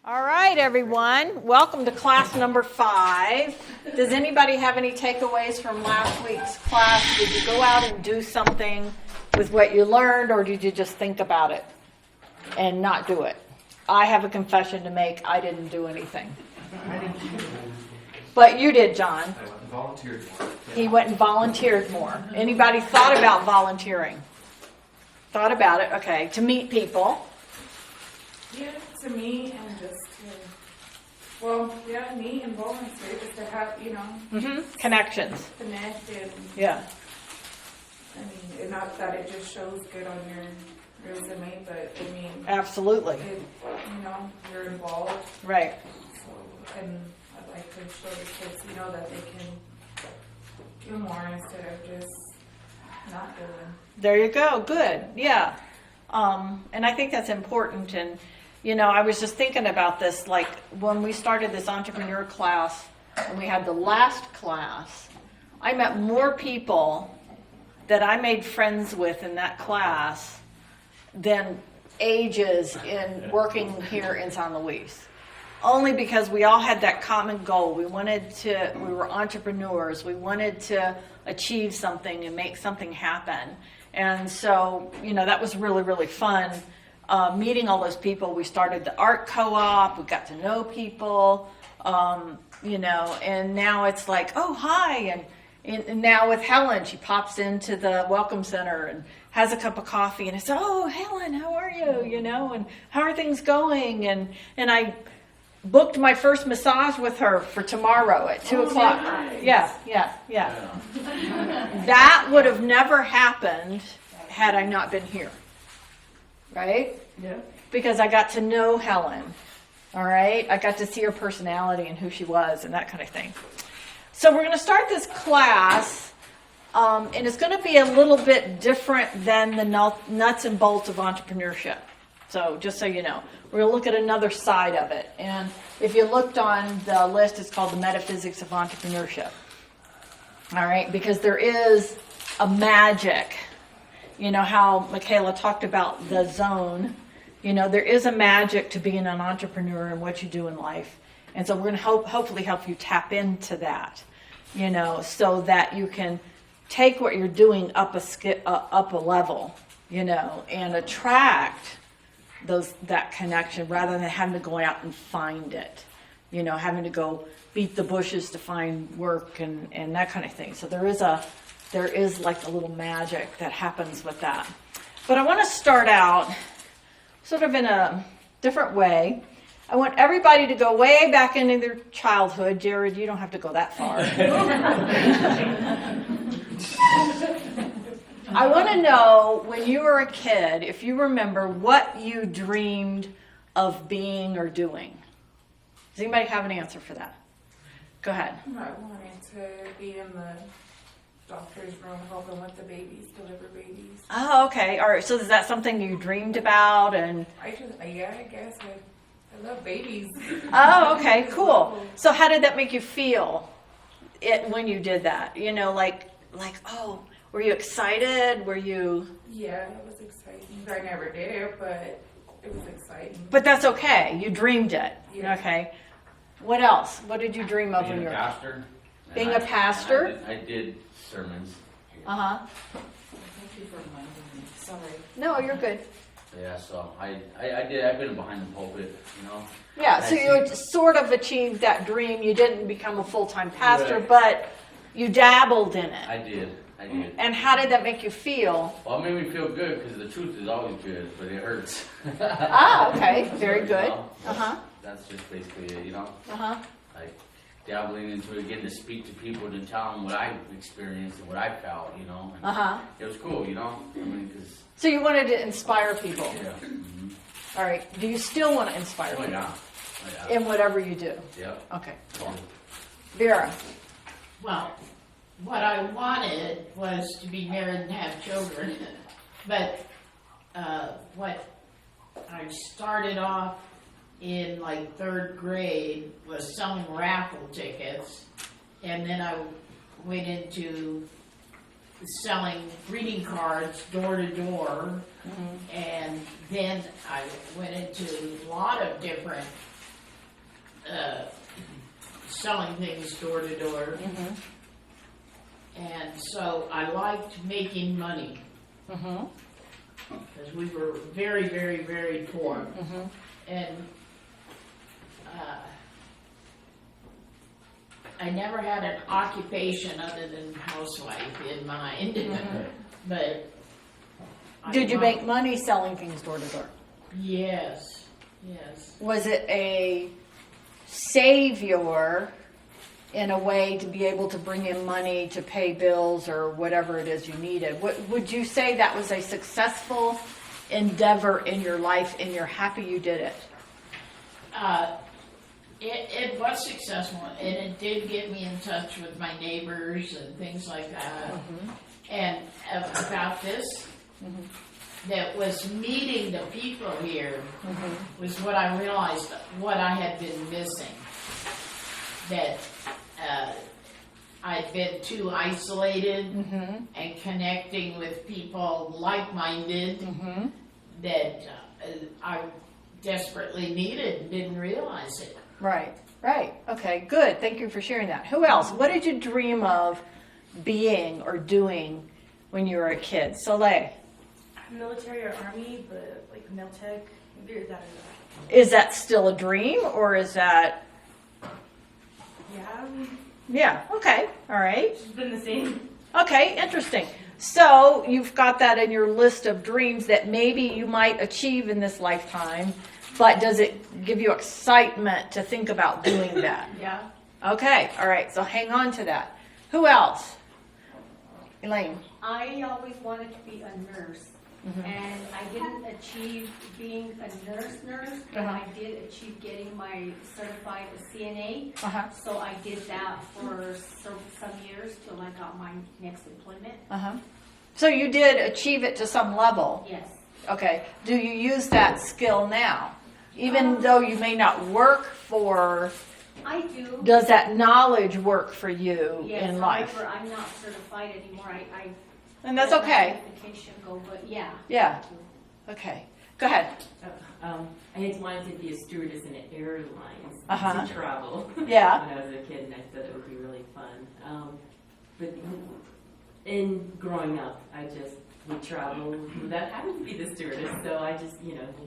All right, everyone. Welcome to class number 5. Does anybody have any takeaways from last week's class? Did you go out and do something with what you learned, or did you just think about it and not do it? I have a confession to make. I didn't do anything. But you did, John. I went and volunteered more. He went and volunteered more. Anybody thought about volunteering? Thought about it? Okay. To meet people. Yeah, to me and just to, meet and volunteer just to have, Connections. connect and, Yeah. I mean, and not that it just shows good on your resume, but I mean, Absolutely. you're involved. Right. So, and I'd like to show the kids, that they can do more instead of just not doing. There you go. Good. Yeah. And I think that's important. And, I was just thinking about this, like when we started this entrepreneur class and we had the last class, I met more people that I made friends with in that class than ages in working here in San Luis. Only because we all had that common goal. We were entrepreneurs. We wanted to achieve something and make something happen. And so, that was really, really fun. Meeting all those people. We started the art co-op. We got to know people, and now it's like, oh, hi. And now with Helen, she pops into the Welcome Center and has a cup of coffee. And it's, oh, Helen, how are you? And how are things going? And I booked my first massage with her for tomorrow at 2 o'clock. Nice. Yeah. That would have never happened had I not been here. Right? Yeah. Because I got to know Helen. All right? I got to see her personality and who she was and that kind of thing. So we're going to start this class, and it's going to be a little bit different than the nuts and bolts of entrepreneurship. So just so you know, we're going to look at another side of it. And if you looked on the list, it's called the metaphysics of entrepreneurship. All right? Because there is a magic. How Michaela talked about the zone. There is a magic to being an entrepreneur and what you do in life. And so we're going to hopefully help you tap into that, so that you can take what you're doing up a level, and attract that connection rather than having to go out and find it, having to go beat the bushes to find work and that kind of thing. So there is like a little magic that happens with that. But I want to start out sort of in a different way. I want everybody to go way back into their childhood. Jared, you don't have to go that far. I want to know, when you were a kid, if you remember what you dreamed of being or doing. Does anybody have an answer for that? Go ahead. I wanted to be in the doctor's room helping with the babies, deliver babies. Oh, okay. All right. So is that something you dreamed about? And I guess I love babies. oh, okay, cool. So how did that make you feel when you did that? Like, oh, were you excited? Were you? Yeah, it was exciting. I never did it, but it was exciting. But that's okay. You dreamed it. Yeah. Okay. What else? What did you dream of when you were pastor? being a pastor? I did sermons. Uh-huh. Thank you for reminding me. Sorry. No, you're good. Yeah, so I did. I've been behind the pulpit, Yeah, so you sort of achieved that dream. You didn't become a full-time pastor, Right. but you dabbled in it. I did. And how did that make you feel? Well, it made me feel good because the truth is always good, but it hurts. Ah, okay. Very good. Uh-huh. That's just basically it, Uh-huh. Like dabbling into it, getting to speak to people, to tell them what I experienced and what I felt, And Uh-huh. it was cool, because So you wanted to inspire people. yeah. Mm-hmm. All right. Do you still want to inspire Oh people yeah. in whatever you do? Yep. Okay. Cool. Vera. Well, what I wanted was to be married and have children, but what I started off in like 3rd grade was selling raffle tickets, and then I went into selling greeting cards door to door, and then I went into a lot of different selling things door to door. And so I liked making money because we were very, very, very poor. And I never had an occupation other than housewife in mind. But Did you make money selling things door to door? Yes, yes. Was it a savior in a way to be able to bring in money to pay bills or whatever it is you needed? Would you say that was a successful endeavor in your life and you're happy you did it? It was successful, and it did get me in touch with my neighbors and things like that. And about this, that was meeting the people here was what I realized what I had been missing. That I'd been too isolated and connecting with people like-minded that I desperately needed and didn't realize it. Right. Okay, good. Thank you for sharing that. Who else? What did you dream of being or doing when you were a kid? Soleil. Military or army, but like miltech, either that or that. Is that still a dream or is that... Yeah, Yeah, okay, all right. it's been the same. Okay, interesting. So you've got that in your list of dreams that maybe you might achieve in this lifetime, but does it give you excitement to think about doing that? Yeah. Okay, all right, so hang on to that. Who else? Elaine. I always wanted to be a nurse, and I didn't achieve being a nurse, but I did achieve getting my certified CNA. So I did that for some years till I got my next employment. So you did achieve it to some level. Yes. Okay, do you use that skill now? Even though you may not work for, I do. does that knowledge work for you Yes, in life? however, I'm not certified anymore. I And that's let my okay. certification go, but yeah. Yeah. Okay, go ahead. I had wanted to be a stewardess in airlines Uh-huh. to travel Yeah. when I was a kid, and I thought it would be really fun. But in growing up, I just would travel without having to be the stewardess, so I just,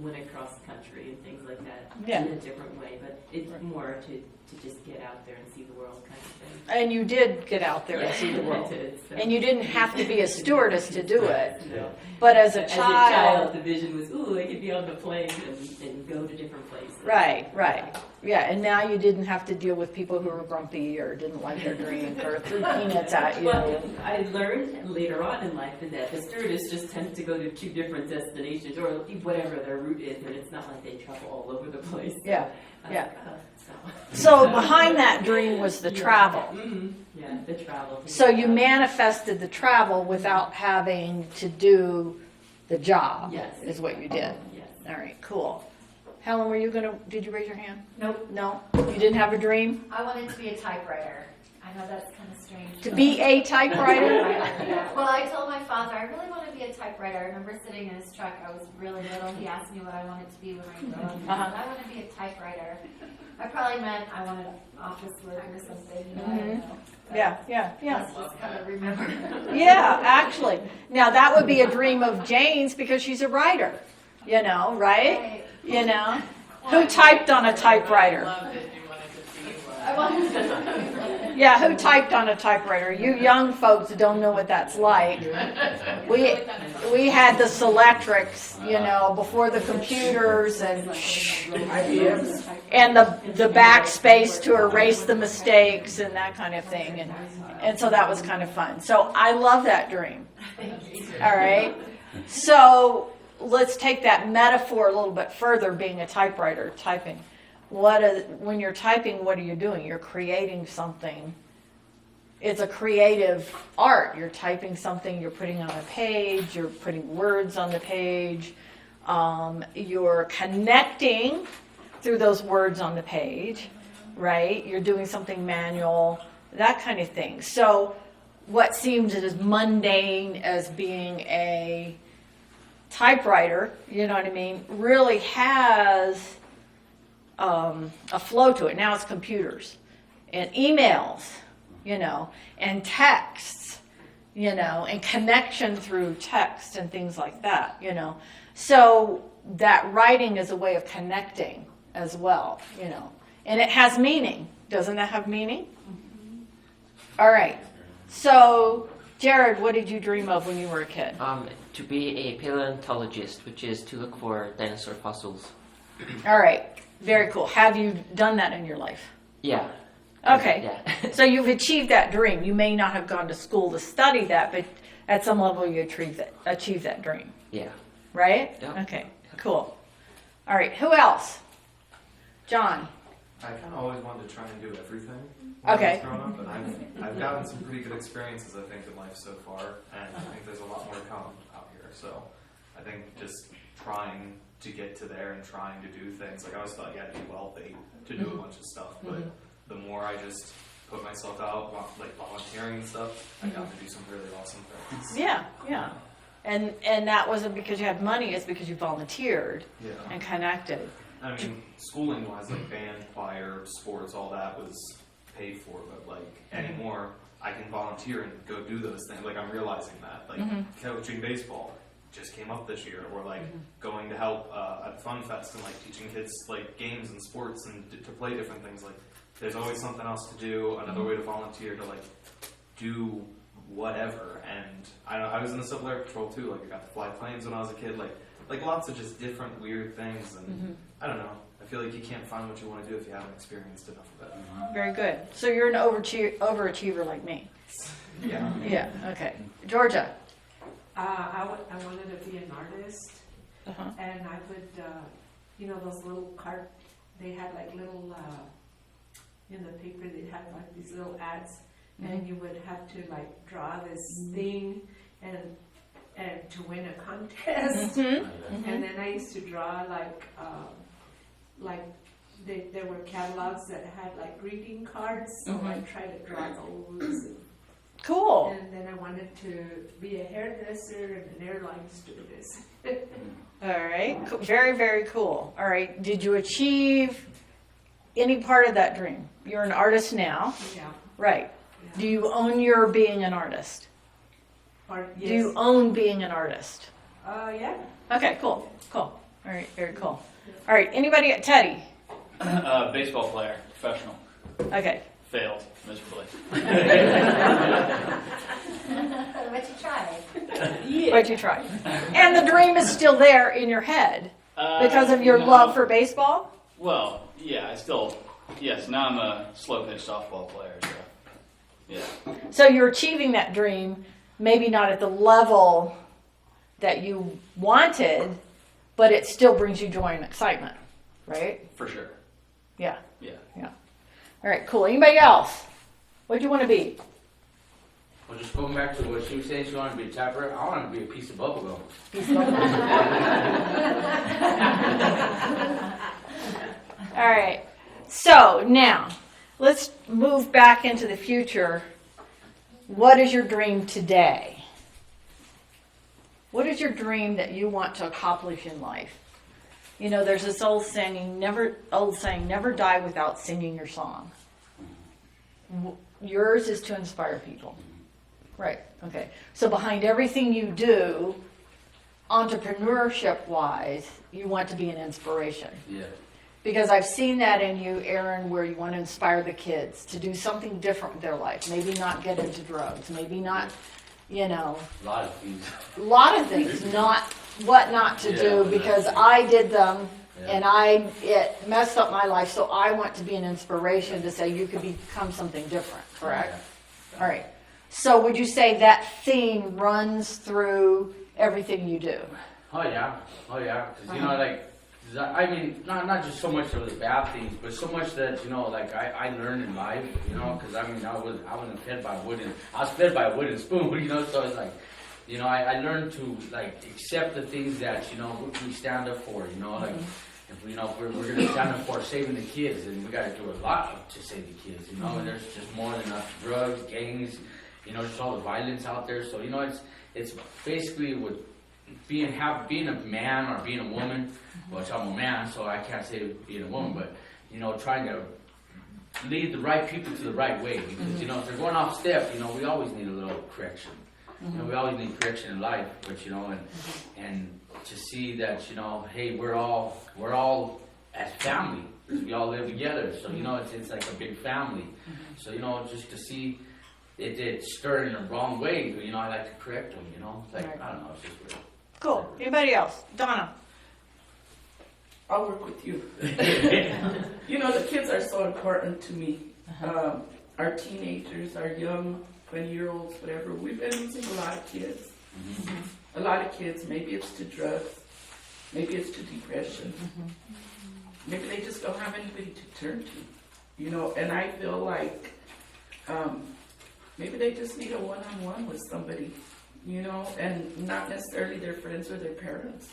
went across the country and things like that Yeah. in a different way. But it's more to just get out there and see the world kind of thing. And you did get out there and see the I world. did, so. And you didn't have to be a stewardess to do it. No. But as a As child, the vision was, ooh, I could be on the plane and go to different places. right. Yeah, and now you didn't have to deal with people who were grumpy or didn't like their drink or threw peanuts at you. Well, I learned later on in life that the stewardess just tends to go to 2 different destinations or whatever their route is, and it's not like they travel all over the place. So Yeah, I was yeah. like, oh, So behind that dream was the travel. Yeah, the travel. So you manifested the travel without having to do the job. Yes. Is what you did. Yes. All right, cool. Helen, did you raise your hand? Nope. No? You didn't have a dream? I wanted to be a typewriter. I know that's kind of strange. To be a typewriter? Well, I told my father I really want to be a typewriter. I remember sitting in his truck. I was really little. He asked me what I wanted to be when I grew up. I said, I want to be a typewriter. I probably meant I wanted office work or something. I don't know. But Yeah. That's just kind of remember. Yeah, actually. Now that would be a dream of Jane's because she's a writer, right? Right. Who typed on a typewriter? I loved it. You wanted to see one. I wanted to. Yeah, who typed on a typewriter? You young folks don't know what that's like. We had the Selectrics, before the computers and the backspace to erase the mistakes and that kind of thing. And so that was kind of fun. So I love that dream. All right. So let's take that metaphor a little bit further, being a typewriter, typing. When you're typing, what are you doing? You're creating something. It's a creative art. You're typing something, you're putting on a page, you're putting words on the page, you're connecting through those words on the page, right? You're doing something manual, that kind of thing. So what seems as mundane as being a typewriter, really has a flow to it. Now it's computers and emails, and texts, and connection through text and things like that, So that writing is a way of connecting as well, and it has meaning. Doesn't that have meaning? All right. So, Jared, what did you dream of when you were a kid? To be a paleontologist, which is to look for dinosaur fossils. All right. Very cool. Have you done that in your life? Yeah. Okay. Yeah. So you've achieved that dream. You may not have gone to school to study that, but at some level you achieved that dream. Yeah. Right? Yeah. Okay. Cool. All right. Who else? John. I kind of always wanted to try and do everything when Okay. I was growing up, and I've gotten some pretty good experiences, I think, in life so far, and I think there's a lot more to come out here. So I think just trying to get to there and trying to do things, like I always thought you had to be wealthy to do a bunch of stuff, but the more I just put myself out, like volunteering and stuff, I got to do some really awesome things. Yeah. Yeah. And that wasn't because you had money, it's because you volunteered Yeah. and connected. I mean, schooling wise, like band, choir, sports, all that was paid for, but like anymore, I can volunteer and go do those things. Like I'm realizing that, like coaching baseball just came up this year, or like going to help at Fun Fest and like teaching kids like games and sports and to play different things. Like there's always something else to do, another way to volunteer to like do whatever. And I was in the Civil Air Patrol too. Like I got to fly planes when I was a kid. Like lots of just different weird things, and I don't know. I feel like you can't find what you want to do if you haven't experienced enough of it. Very good. So you're an overachiever like me. Yeah. Yeah. Okay. Georgia. I wanted to be an artist, Uh-huh. and I would, those little they had like little, in the paper, they had like these little ads, and you would have to like draw this thing and to win a contest. And then I used to draw there were catalogs that had like greeting cards, so I tried to draw those. Cool. And then I wanted to be a hairdresser and an airline stewardess. All right. Very, very cool. All right. Did you achieve any part of that dream? You're an artist now. Yeah. Right. Do you own your being an artist? Yes. Do you own being an artist? Yeah. Okay, cool. Cool. All right, very cool. All right, anybody at Teddy? Baseball player, professional. Okay. Failed miserably. But you tried. But you tried. And the dream is still there in your head because of your love for baseball? Well, yeah, yes, now I'm a slow pitch softball player, so yeah. So you're achieving that dream, maybe not at the level that you wanted, but it still brings you joy and excitement, right? For sure. Yeah. Yeah. All right, cool. Anybody else? What do you want to be? Well, just going back to what she was saying, she wanted to be a tapper. I want to be a piece of bubblegum. All right. So now, let's move back into the future. What is your dream today? What is your dream that you want to accomplish in life? There's this old saying, never die without singing your song. Yours is to inspire people. Right. Okay. So behind everything you do, entrepreneurship-wise, you want to be an inspiration. Yeah. Because I've seen that in you, Aaron, where you want to inspire the kids to do something different with their life. Maybe not get into drugs. Maybe not, A lot of things. a lot of things, not what not to do because I did them and it messed up my life. So I want to be an inspiration to say you could become something different, correct? Yeah. All right. So would you say that theme runs through everything you do? Oh yeah. Because I mean, not just so much of the bad things, but so much that I learned in life. Because I wasn't fed by I was fed by a wooden spoon. So it's like, I learned to accept the things that we stand up for. If we're going to stand up for saving the kids, and we got to do a lot to save the kids. And there's just more than enough drugs, gangs, just all the violence out there. So it's basically with being a man or being a woman. Which I'm a man, so I can't say being a woman, but trying to lead the right people to the right way. Because, if they're going off step, we always need a little correction. We always need correction in life, but, and to see that, hey, we're all as family, because we all live together. So, it's like a big family. So, just to see it stirred in the wrong way, I like to correct them, Like, I don't know, it's just weird. Cool. Anybody else? Donna? I'll work with you. The kids are so important to me. Our teenagers, our young 20-year-olds, whatever. We've been losing a lot of kids. A lot of kids. Maybe it's to drugs. Maybe it's to depression. Maybe they just don't have anybody to turn to. And I feel like maybe they just need a one-on-one with somebody, and not necessarily their friends or their parents.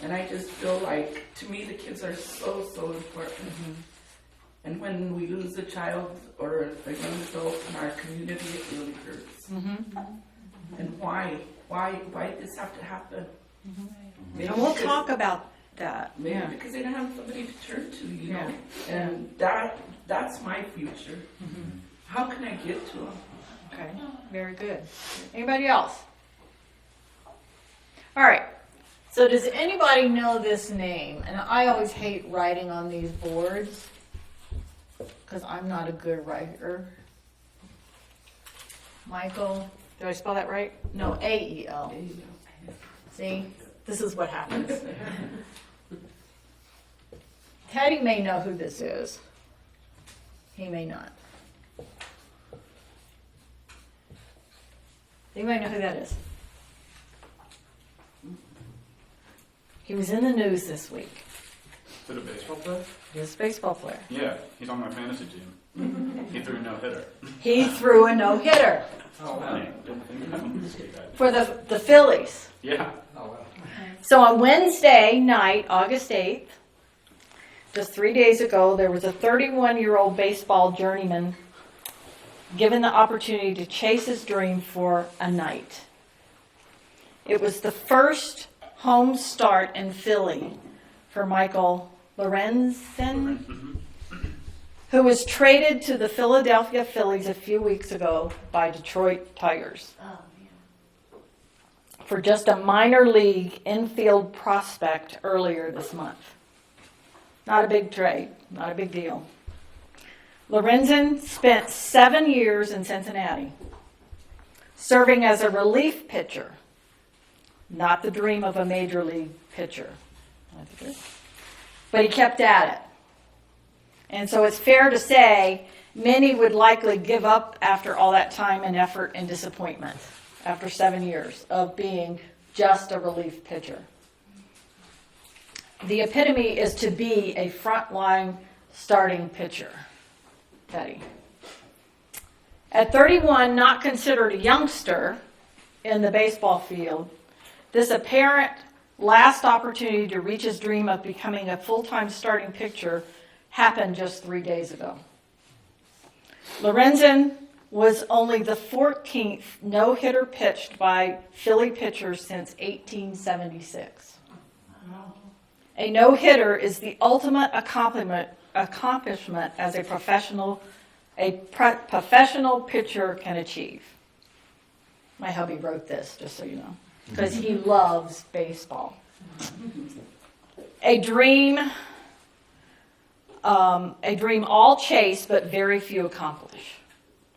And I just feel like, to me, the kids are so, so important. And when we lose a child or a young adult in our community, it really hurts. And why did this have to happen? Maybe And we'll because- talk about that. Maybe because they don't have somebody to turn to, And that's my future. How can I get to them? Okay, very good. Anybody else? All right. So does anybody know this name? And I always hate writing on these boards because I'm not a good writer. Michael, did I spell that right? No, A-E-L. See, this is what happens. Teddy may know who this is. He may not. Anybody know who that is? He was in the news this week. Is it a baseball player? He's a baseball player. Yeah, he's on my fantasy team. He threw a no-hitter. He threw a no-hitter Oh, man. Didn't think I would see that. for the Phillies. Yeah. Oh, wow. So on Wednesday night, August 8th, just 3 days ago, there was a 31-year-old baseball journeyman given the opportunity to chase his dream for a night. It was the first home start in Philly for Michael Lorenzen, who was traded to the Philadelphia Phillies a few weeks ago by Detroit Tigers for just a minor league infield prospect earlier this month. Not a big trade, not a big deal. Lorenzen spent 7 years in Cincinnati, serving as a relief pitcher, not the dream of a major league pitcher. But he kept at it. And so it's fair to say many would likely give up after all that time and effort and disappointment after 7 years of being just a relief pitcher. The epitome is to be a frontline starting pitcher. Teddy. At 31, not considered a youngster in the baseball field, this apparent last opportunity to reach his dream of becoming a full-time starting pitcher happened just 3 days ago. Lorenzen was only the 14th no-hitter pitched by Philly pitchers since 1876. A no-hitter is the ultimate accomplishment as a professional pitcher can achieve. My hubby wrote this, just so you know, because he loves baseball. A dream all chase, but very few accomplish,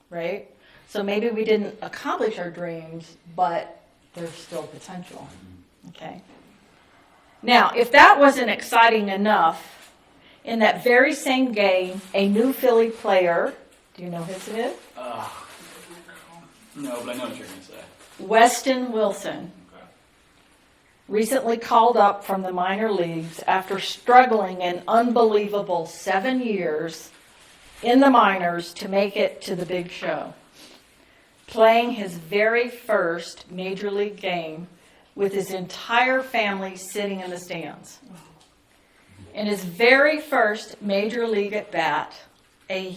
right? So maybe we didn't accomplish our dreams, but there's still potential, okay? Now, if that wasn't exciting esnough, in that very same game, a new Philly player, do you know who it is? No, but I know what you're going to say. Weston Wilson, Okay. recently called up from the minor leagues after struggling an unbelievable 7 years in the minors to make it to the big show, playing his very first major league game with his entire family sitting in the stands. In his very first major league at bat, a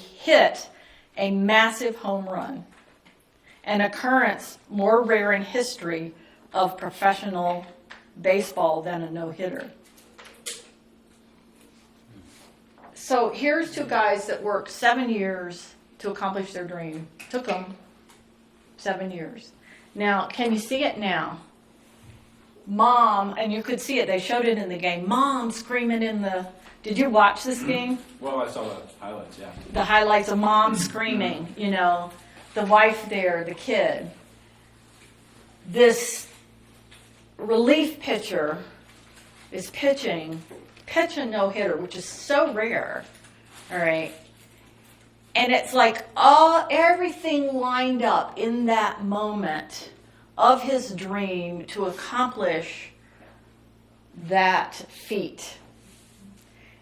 massive home run, an occurrence more rare in history of professional baseball than a no-hitter. So here's two guys that worked 7 years to accomplish their dream. Took them 7 years. Now, can you see it now? Mom, and you could see it, they showed it in the game. Mom screaming in the, did you watch this game? Well, I saw the highlights, yeah. The highlights of mom screaming, you know, the wife there, the kid. This relief pitcher is pitch a no-hitter, which is so rare, all right? And it's like everything lined up in that moment of his dream to accomplish that feat.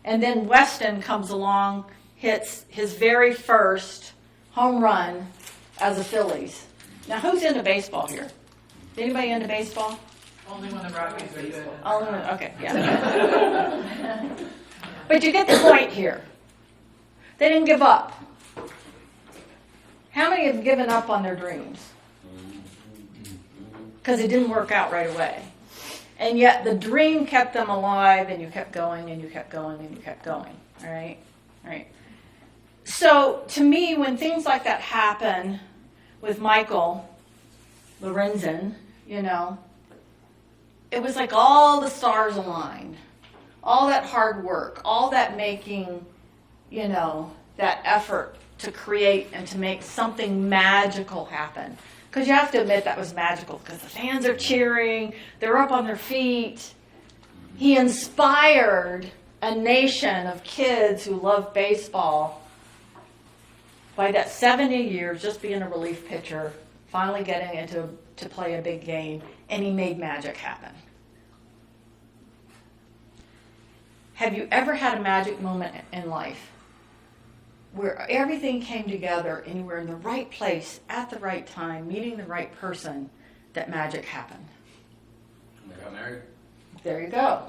And then Weston comes along, hits his very first home run as a Phillies. Now, who's into baseball here? Anybody into baseball? Only when the Rockies are good. Okay, yeah. But you get the point here. They didn't give up. How many have given up on their dreams? Because it didn't work out right away. And yet the dream kept them alive, and you kept going, and you kept going, and you kept going. All right? All right. So to me, when things like that happen with Michael Lorenzen, you know, it was like all the stars aligned. All that hard work, all that making, you know, that effort to create and to make something magical happen. Because you have to admit that was magical, because the fans are cheering, they're up on their feet. He inspired a nation of kids who love baseball by that 70 years just being a relief pitcher, finally getting to play a big game, and he made magic happen. Have you ever had a magic moment in life where everything came together and you were in the right place at the right time, meeting the right person, that magic happened? When I got married. There you go.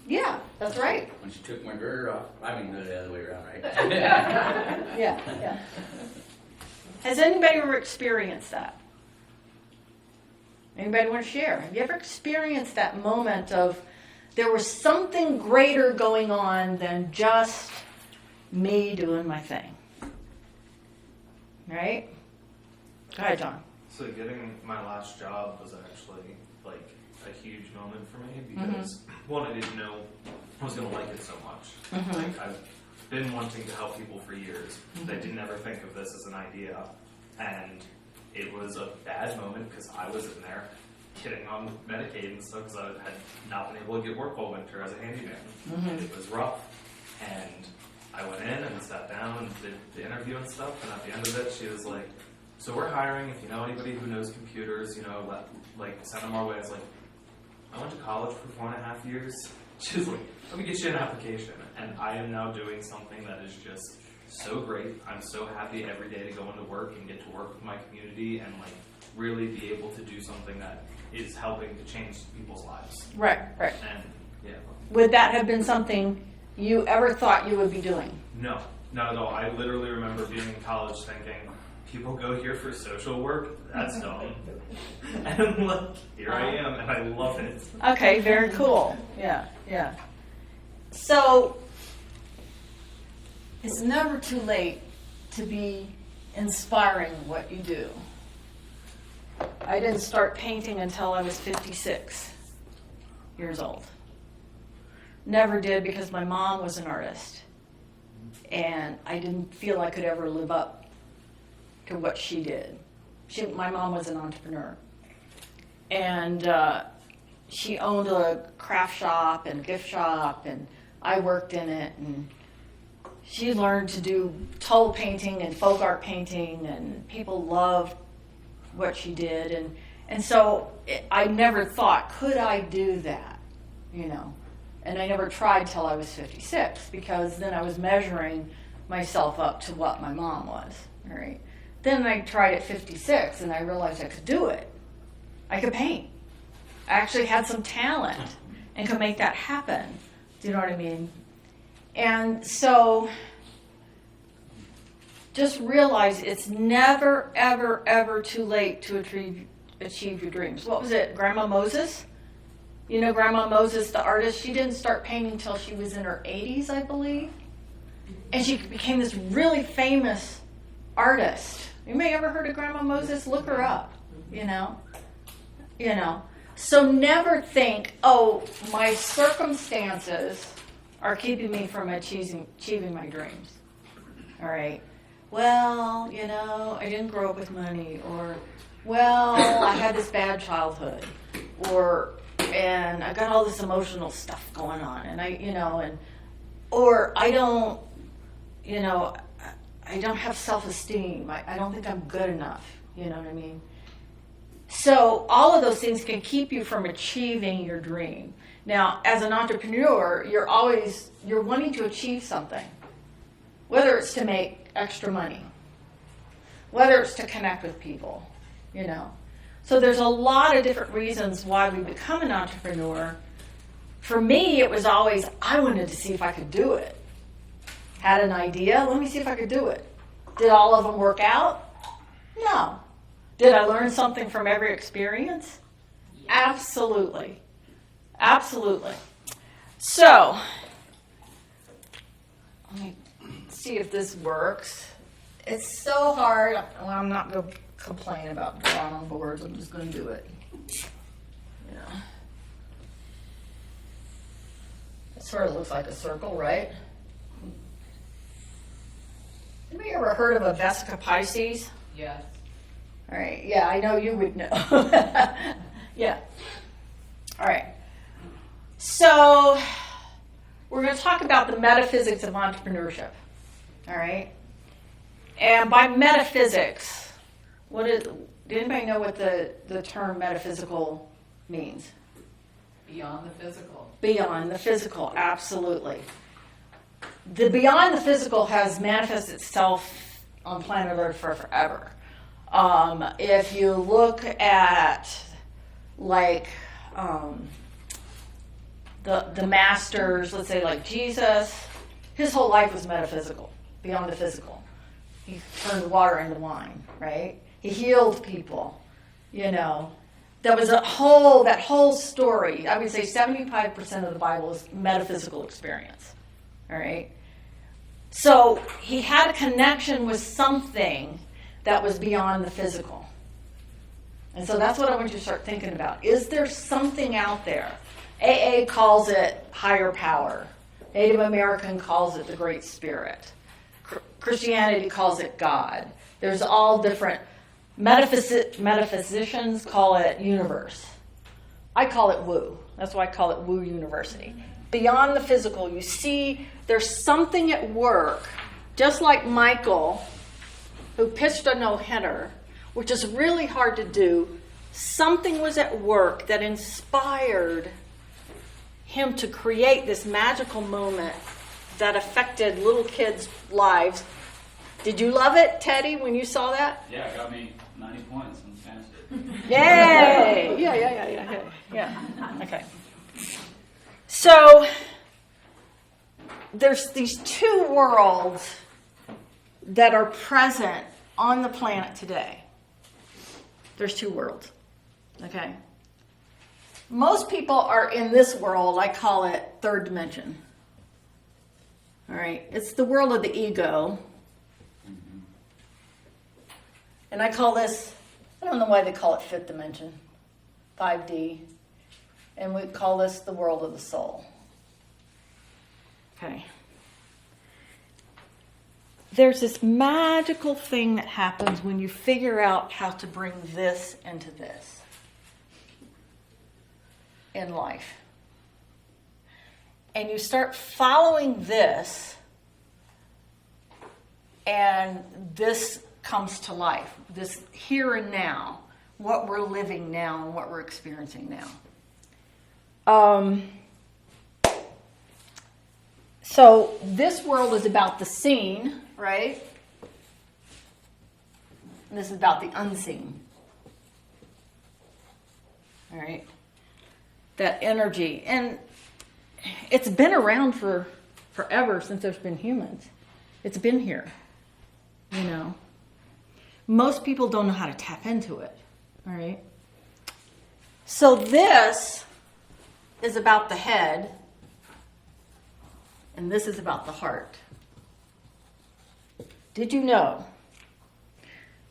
Yeah, that's right. When she took my girder off. I mean, the other way around, right? Yeah. Has anybody ever experienced that? Anybody want to share? Have you ever experienced that moment of there was something greater going on than just me doing my thing? Right? Go ahead, John. So getting my last job was actually like a huge moment for me because one, I didn't know I was going to like it so much. Like I've been wanting to help people for years. I didn't ever think of this as an idea, and it was a bad moment because I was in there getting on Medicaid and stuff because I had not been able to get work all winter as a handyman. It was rough, and I went in and sat down and did the interview and stuff, and at the end of it, she was like, so we're hiring, if you know anybody who knows computers, you know, send them our way. I was like, I went to college for 4.5 years. She was like, let me get you an application. And I am now doing something that is just so great. I'm so happy every day to go into work and get to work with my community and like really be able to do something that is helping to change people's lives. Right. And yeah. Would that have been something you ever thought you would be doing? No, not at all. I literally remember being in college thinking, people go here for social work? That's dumb. And like, here I am, and I love it. Okay, very cool. Yeah. So, it's never too late to be inspiring what you do. I didn't start painting until I was 56 years old. Never did, because my mom was an artist. And I didn't feel I could ever live up to what she did. My mom was an entrepreneur. And she owned a craft shop and a gift shop, and I worked in it. And she learned to do toll painting and folk art painting, and people loved what she did. And so I never thought, could I do that? You know? And I never tried till I was 56, because then I was measuring myself up to what my mom was, all right? Then I tried at 56, and I realized I could do it. I could paint. I actually had some talent and could make that happen. Do you know what I mean? And so just realize it's never, ever, ever too late to achieve your dreams. What was it, Grandma Moses? You know Grandma Moses, the artist? She didn't start painting till she was in her 80s, I believe. And she became this really famous artist. You may ever heard of Grandma Moses? Look her up, you know. So never think, oh, my circumstances are keeping me from achieving my dreams. All right. Well, I didn't grow up with money, or, well, I had this bad childhood, and I got all this emotional stuff going on, and or I don't, I don't have self-esteem. I don't think I'm good enough. You know what I mean? So all of those things can keep you from achieving your dream. Now, as an entrepreneur, you're wanting to achieve something, whether it's to make extra money, whether it's to connect with people, So there's a lot of different reasons why we become an entrepreneur. For me, it was always, I wanted to see if I could do it. Had an idea, let me see if I could do it. Did all of them work out? No. Did I learn something from every experience? Absolutely. Absolutely. So, let me see if this works. It's so hard. Well, I'm not going to complain about drawing on boards. I'm just going to do it. It sort of looks like a circle, right? Have you ever heard of a Vesica Pisces? Yes. All right. Yeah, I know you would know. Yeah. All right. So we're going to talk about the metaphysics of entrepreneurship. All right. And by metaphysics, did anybody know what the term metaphysical means? Beyond the physical. Beyond the physical, absolutely. The beyond the physical has manifested itself on planet Earth for forever. If you look at the masters, let's say like Jesus, his whole life was metaphysical, beyond the physical. He turned water into wine, right? He healed people, That was that whole story. I would say 75% of the Bible is metaphysical experience. All right. So he had a connection with something that was beyond the physical. And so that's what I want you to start thinking about. Is there something out there? AA calls it higher power. Native American calls it the Great Spirit. Christianity calls it God. There's all different. Metaphysicians call it universe. I call it woo. That's why I call it Woo University. Beyond the physical, you see there's something at work, just like Michael, who pitched a no-hitter, which is really hard to do. Something was at work that inspired him to create this magical moment that affected little kids' lives. Did you love it, Teddy, when you saw that? Yeah, it got me 90 points in fantasy. Yay! Yeah. Okay. So there's these two worlds that are present on the planet today. There's two worlds. Okay. Most people are in this world. I call it third dimension. All right. It's the world of the ego. And I call this, I don't know why they call it fifth dimension, 5D. And we call this the world of the soul. Okay. There's this magical thing that happens when you figure out how to bring this into this in life. And you start following this, and this comes to life. This here and now, what we're living now and what we're experiencing now. So this world is about the seen, right? And this is about the unseen. All right? That energy. And it's been around for forever, since there's been humans. It's been here, Most people don't know how to tap into it, all right? So this is about the head, and this is about the heart. Did you know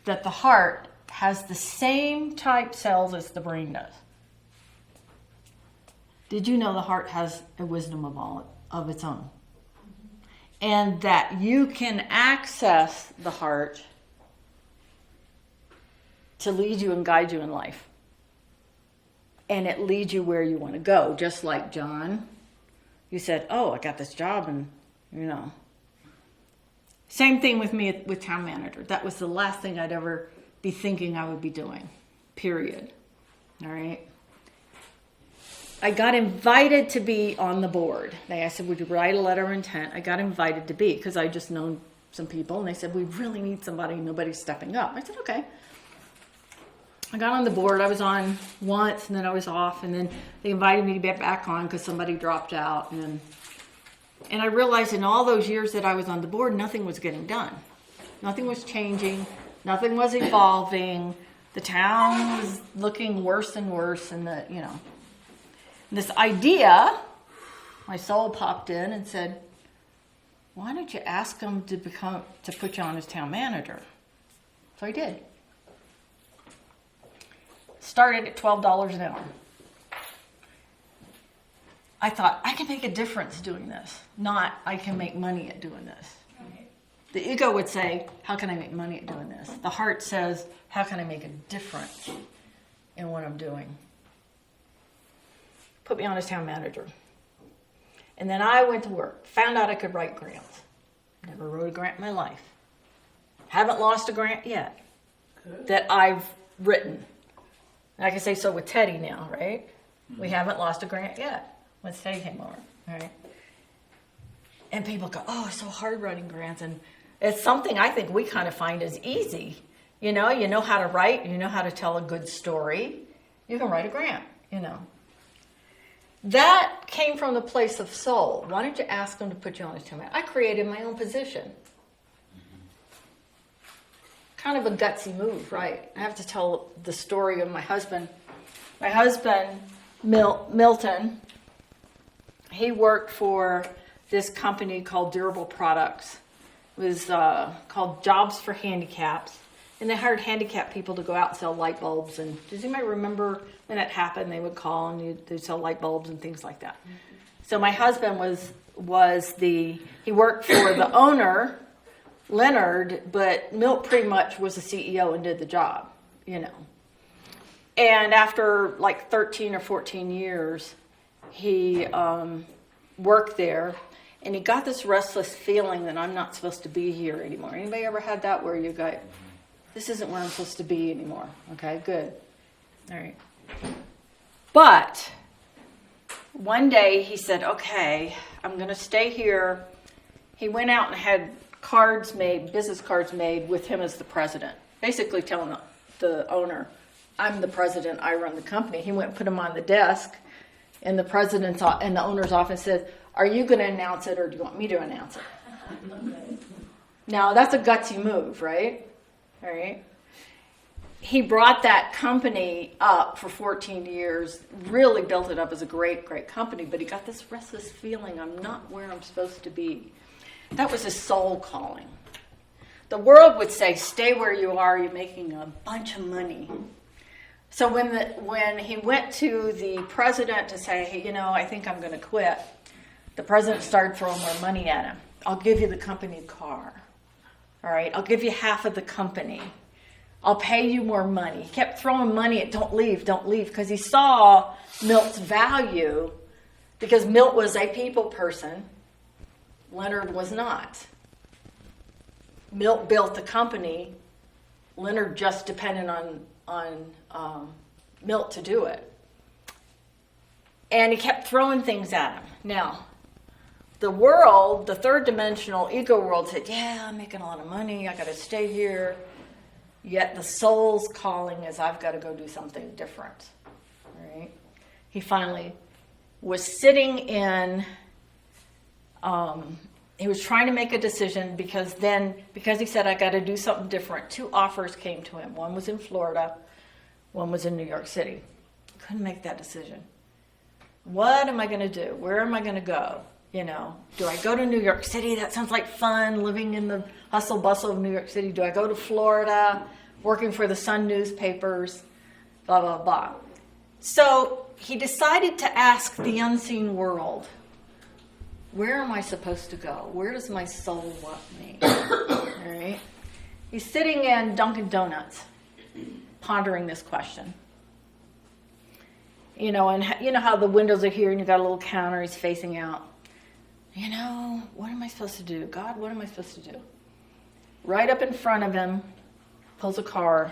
that the heart has the same type cells as the brain does? Did you know the heart has a wisdom of its own? And that you can access the heart to lead you and guide you in life. And it leads you where you want to go. Just like John, you said, oh, I got this job and, you know. Same thing with me with town manager. That was the last thing I'd ever be thinking I would be doing, period. All right. I got invited to be on the board. I said, would you write a letter of intent? I got invited to be because I just known some people and they said, we really need somebody. Nobody's stepping up. I said, okay. I got on the board. I was on once and then I was off and then they invited me to get back on because somebody dropped out. And I realized in all those years that I was on the board, nothing was getting done. Nothing was changing. Nothing was evolving. The town was looking worse and worse and this idea, my soul popped in and said, why don't you ask him to put you on as town manager? So I did. Started at $12 an hour. I thought, I can make a difference doing this, not I can make money at doing this. The ego would say, how can I make money at doing this? The heart says, how can I make a difference in what I'm doing? Put me on as town manager. And then I went to work, found out I could write grants. Never wrote a grant in my life. Haven't lost a grant yet that I've written. And I can say so with Teddy now, right? We haven't lost a grant yet when Teddy came over, right? And people go, oh, it's so hard writing grants. And it's something I think we kind of find is easy. You know how to write, you know how to tell a good story. You can write a grant, That came from the place of soul. Why don't you ask them to put you on as town manager? I created my own position. Kind of a gutsy move, right? I have to tell the story of my husband. My husband, Milton, he worked for this company called Durable Products. It was called Jobs for Handicaps. And they hired handicapped people to go out and sell light bulbs. And does anybody remember when that happened? They would call and they'd sell light bulbs and things like that. So my husband he worked for the owner, Leonard, but Milt pretty much was the CEO and did the job, And after like 13 or 14 years, he worked there. And he got this restless feeling that I'm not supposed to be here anymore. Anybody ever had that where you go, this isn't where I'm supposed to be anymore? Okay, good. All right. But one day he said, okay, I'm going to stay here. He went out and had business cards made with him as the president, basically telling the owner, I'm the president, I run the company. He went and put them on the desk in the president's and the owner's office, said, are you going to announce it or do you want me to announce it? Now, that's a gutsy move, right? All right. He brought that company up for 14 years, really built it up as a great, great company, but he got this restless feeling, I'm not where I'm supposed to be. That was his soul calling. The world would say, stay where you are, you're making a bunch of money. So when he went to the president to say, hey, I think I'm going to quit, the president started throwing more money at him. I'll give you the company car. All right, I'll give you half of the company. I'll pay you more money. He kept throwing money at don't leave, because he saw Milt's value, because Milt was a people person. Leonard was not. Milt built the company. Leonard just depended on Milt to do it. And he kept throwing things at him. Now, the world, the third dimensional ego world said, yeah, I'm making a lot of money. I got to stay here. Yet the soul's calling is I've got to go do something different. All right? He finally was sitting in, he was trying to make a decision because he said, I got to do something different, 2 offers came to him. One was in Florida, one was in New York City. Couldn't make that decision. What am I going to do? Where am I going to go? You know, do I go to New York City? That sounds like fun, living in the hustle bustle of New York City. Do I go to Florida, working for the Sun newspapers, blah, blah, blah. So he decided to ask the unseen world, where am I supposed to go? Where does my soul want me? All right. He's sitting in Dunkin' Donuts, pondering this question. You know, and you know how the windows are here and you got a little counter, he's facing out. You know, what am I supposed to do? God, what am I supposed to do? Right up in front of him, pulls a car,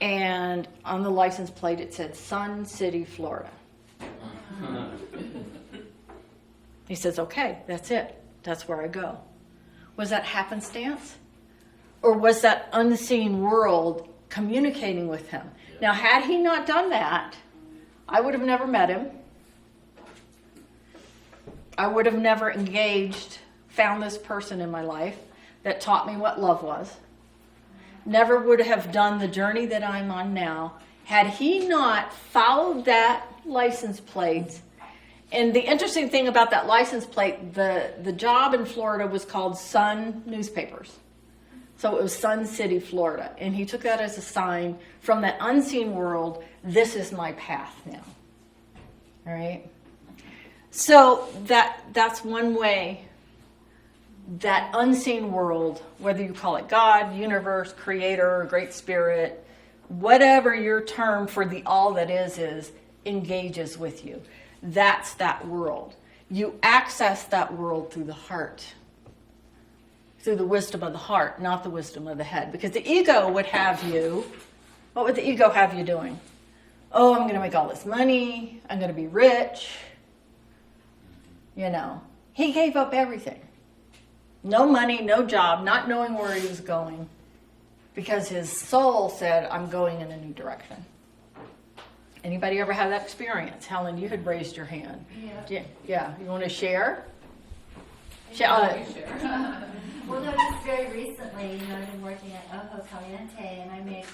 and on the license plate it said Sun City, Florida. He says, okay, that's it. That's where I go. Was that happenstance? Or was that unseen world communicating with him? Now, had he not done that, I would have never met him. I would have never engaged, found this person in my life that taught me what love was. Never would have done the journey that I'm on now had he not followed that license plate. And the interesting thing about that license plate, the job in Florida was called Sun Newspapers. So it was Sun City, Florida. And he took that as a sign from that unseen world, this is my path now. All right? So that's one way that unseen world, whether you call it God, universe, creator, great spirit, whatever your term for the all that is engages with you. That's that world. You access that world through the heart, through the wisdom of the heart, not the wisdom of the head. Because the ego would have you, what would the ego have you doing? Oh, I'm going to make all this money. I'm going to be rich. You know, he gave up everything. No money, no job, not knowing where he was going. Because his soul said, I'm going in a new direction. Anybody ever have that experience? Helen, you had raised your hand. Yeah. You want to share? Well, no, just very recently, you know, I've been working at Ojo Caliente, and I make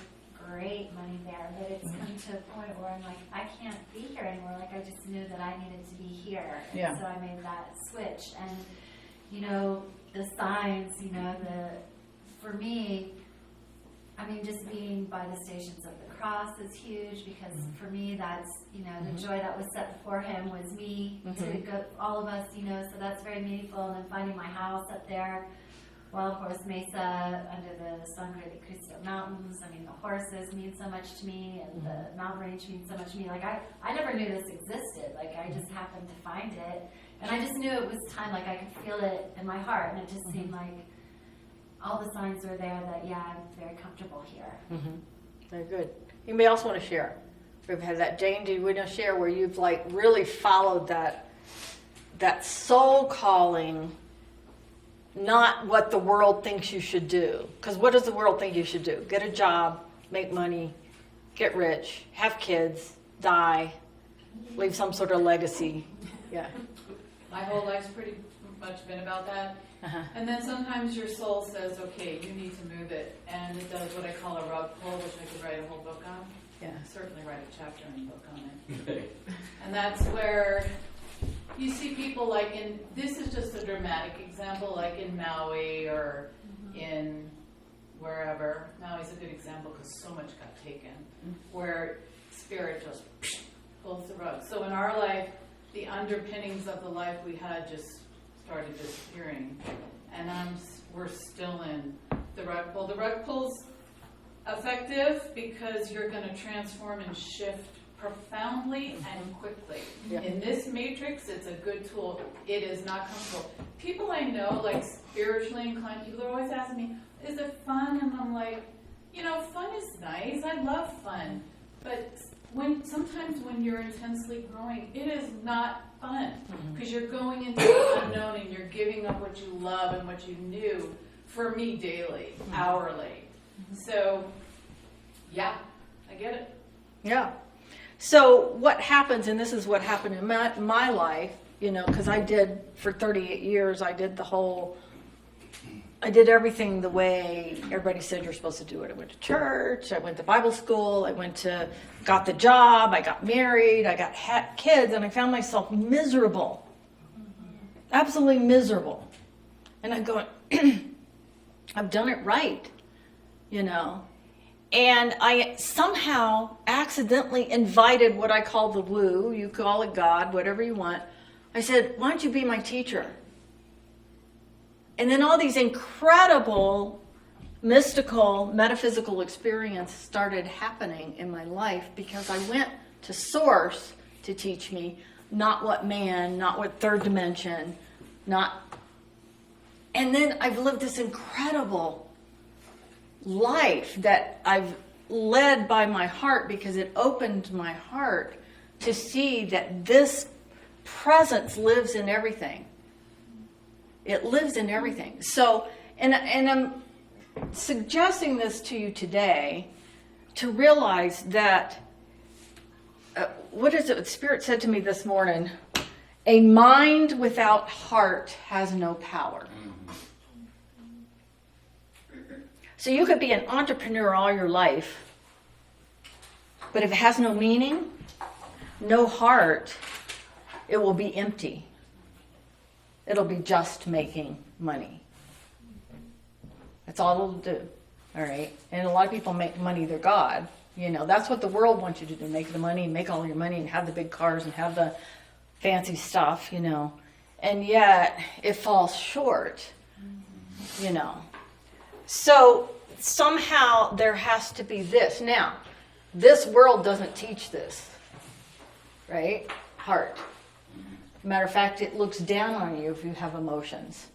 great money there, but it's come to a point where I'm like, I can't be here anymore. Like, I just knew that I needed to be here. And so I made that switch. And, you know, the signs, you know, for me, I mean, just being by the Stations of the Cross is huge, because for me, that's, you know, the joy that was set before him was me to go, all of us, you know, so that's very meaningful. And then finding my house up there, Wild Horse Mesa, under the Sangre de Cristo Mountains. I mean, the horses mean so much to me, and the mountain range means so much to me. Like, I never knew this existed. Like, I just happened to find it. And I just knew it was time, like, I could feel it in my heart. And it just seemed like all the signs were there that, yeah, I'm very comfortable here. Very good. Anybody else want to share? We've had that. Jane, do you want to share where you've, like, really followed that soul calling, not what the world thinks you should do? Because what does the world think you should do? Get a job, make money, get rich, have kids, die, leave some sort of legacy. Yeah. My whole life's pretty much been about that. And then sometimes your soul says, okay, you need to move it. And it does what I call a rug pull, which I could write a whole book on. Yeah. Certainly write a chapter in a book on it. And that's where you see people like this is just a dramatic example, like in Maui or in wherever. Maui's a good example because so much got taken, where spirit just pulls the rug. So in our life, the underpinnings of the life we had just started disappearing, and we're still in the rug pull. The rug pull's effective because you're going to transform and shift profoundly and quickly. In this matrix, it's a good tool. It is not comfortable. People I know, like spiritually inclined people, are always asking me, is it fun? And I'm like, you know, fun is nice. I love fun. But sometimes when you're intensely growing, it is not fun, because you're going into the unknown and you're giving up what you love and what you knew, for me, daily, hourly. So, yeah, I get it. Yeah. So what happens, and this is what happened in my life, you know, because I did, for 38 years, I did everything the way everybody said you're supposed to do it. I went to church, I went to Bible school, got the job, I got married, I got kids, and I found myself miserable. absolutely miserable. And I'm going, I've done it right, you know. And I somehow accidentally invited what I call the woo, you call it God, whatever you want. I said, why don't you be my teacher? And then all these incredible mystical, metaphysical experiences started happening in my life because I went to Source to teach me, not what man, not what third dimension, and then I've lived this incredible life that I've led by my heart because it opened my heart to see that this presence lives in everything. It lives in everything. So, and I'm suggesting this to you today to realize that, what is it? Spirit said to me this morning, a mind without heart has no power. So you could be an entrepreneur all your life, but if it has no meaning, no heart, it will be empty. It'll be just making money. That's all it'll do. All right. And a lot of people make money their God. You know, that's what the world wants you to do, make the money and make all your money and have the big cars and have the fancy stuff, you know. And yet it falls short, you know. So somehow there has to be this. Now, this world doesn't teach this, right? Heart. Matter of fact, it looks down on you if you have emotions,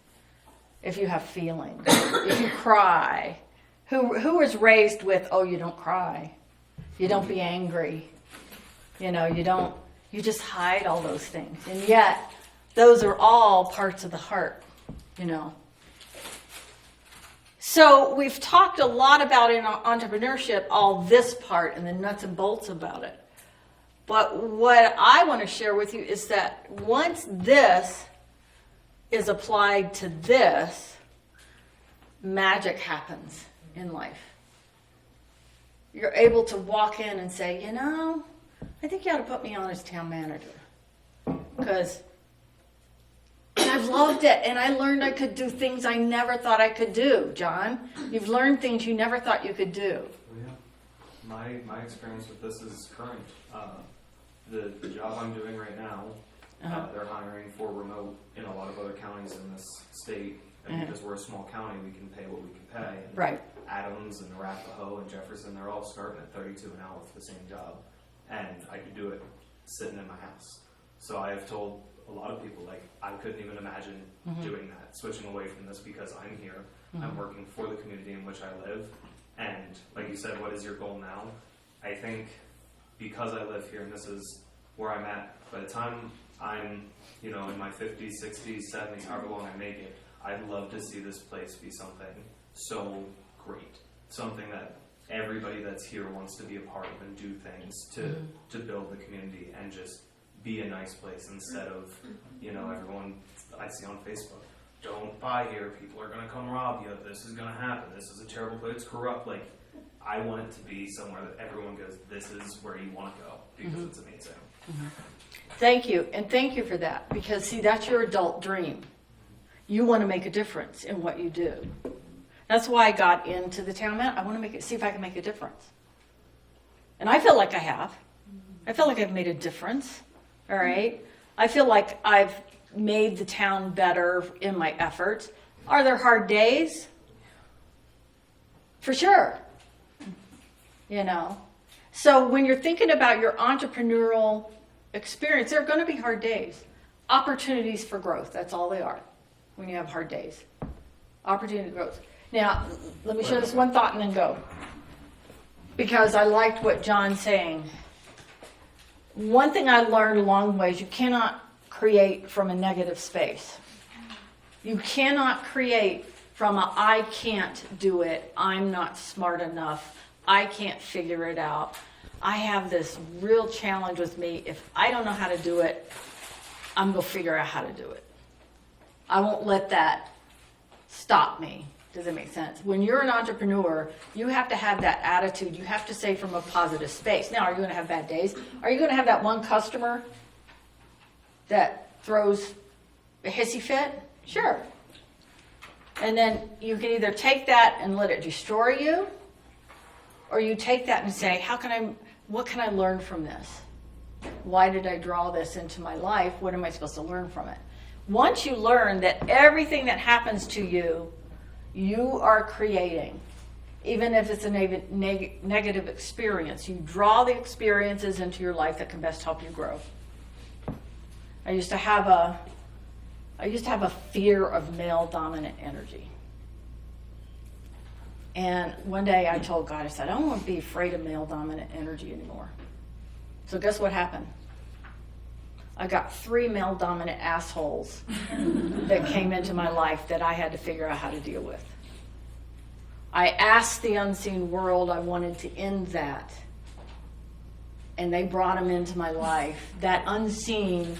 if you have feelings, if you cry. Who was raised with, oh, you don't cry, you don't be angry, you know, you just hide all those things. And yet, those are all parts of the heart, you know. So we've talked a lot about in entrepreneurship, all this part and the nuts and bolts about it. But what I want to share with you is that once this is applied to this, magic happens in life. You're able to walk in and say, you know, I think you ought to put me on as town manager. Because I've loved it, and I learned I could do things I never thought I could do, John. You've learned things you never thought you could do. Yeah. My experience with this is current. The job I'm doing right now, they're hiring for remote in a lot of other counties in this state. And because we're a small county, we can pay what we can pay. And right. Adams and Arapahoe and Jefferson, they're all starting at $32 an hour for the same job. And I could do it sitting in my house. So I have told a lot of people, like, I couldn't even imagine doing that, switching away from this because I'm here. I'm working for the community in which I live. And like you said, what is your goal now? I think because I live here and this is where I'm at, by the time I'm, you know, in my 50s, 60s, 70s, however long I make it, I'd love to see this place be something so great. Something that everybody that's here wants to be a part of and do things to build the community and just be a nice place instead of, you know, everyone I see on Facebook, don't buy here, people are going to come rob you, this is going to happen, this is a terrible place, it's corrupt. Like, I want it to be somewhere that everyone goes, this is where you want to go because it's amazing. Thank you, and thank you for that, because see, that's your adult dream. You want to make a difference in what you do. That's why I got into the town man. I want to see if I can make a difference. And I feel like I have. I feel like I've made a difference. All right. I feel like I've made the town better in my efforts. Are there hard days? For sure. You know. So when you're thinking about your entrepreneurial experience, there are going to be hard days. Opportunities for growth. That's all they are when you have hard days. Opportunity growth. Now, let me share this one thought and then go. Because I liked what John's saying. One thing I learned along the way is you cannot create from a negative space. You cannot create from a I can't do it, I'm not smart enough, I can't figure it out. I have this real challenge with me. If I don't know how to do it, I'm going to figure out how to do it. I won't let that stop me. Does it make sense? When you're an entrepreneur, you have to have that attitude. You have to say from a positive space. Now, are you going to have bad days? Are you going to have that one customer that throws A hissy fit? Sure. And then you can either take that and let it destroy you, or you take that and say, what can I learn from this? Why did I draw this into my life? What am I supposed to learn from it? Once you learn that everything that happens to you, you are creating, even if it's a negative experience, you draw the experiences into your life that can best help you grow. I used to have a fear of male dominant energy. And one day I told God, I said, I don't want to be afraid of male dominant energy anymore. So guess what happened? I got 3 male dominant assholes that came into my life that I had to figure out how to deal with. I asked the unseen world, I wanted to end that. And they brought them into my life. That unseen,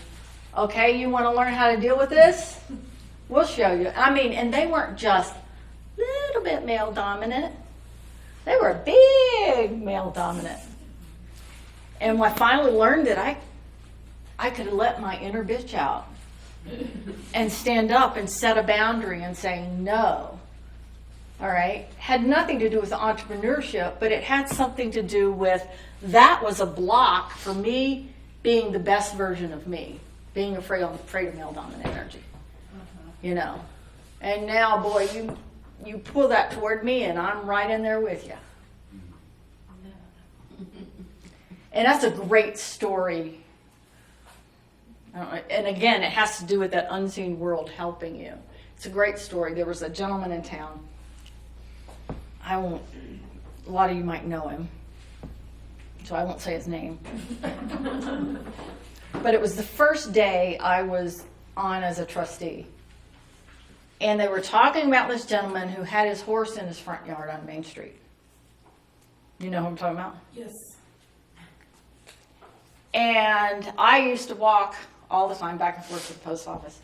okay, you want to learn how to deal with this? We'll show you. I mean, and they weren't just a little bit male dominant. They were big male dominant. And I finally learned that I could let my inner bitch out and stand up and set a boundary and say no. All right? Had nothing to do with entrepreneurship, but it had something to do with that was a block for me being the best version of me, being afraid of male dominant energy. You know? And now, boy, you pull that toward me and I'm right in there with you. And that's a great story. And again, it has to do with that unseen world helping you. It's a great story. There was a gentleman in town. A lot of you might know him, so I won't say his name. But it was the first day I was on as a trustee. And they were talking about this gentleman who had his horse in his front yard on Main Street. You know who I'm talking about? Yes. And I used to walk all the time back and forth to the post office.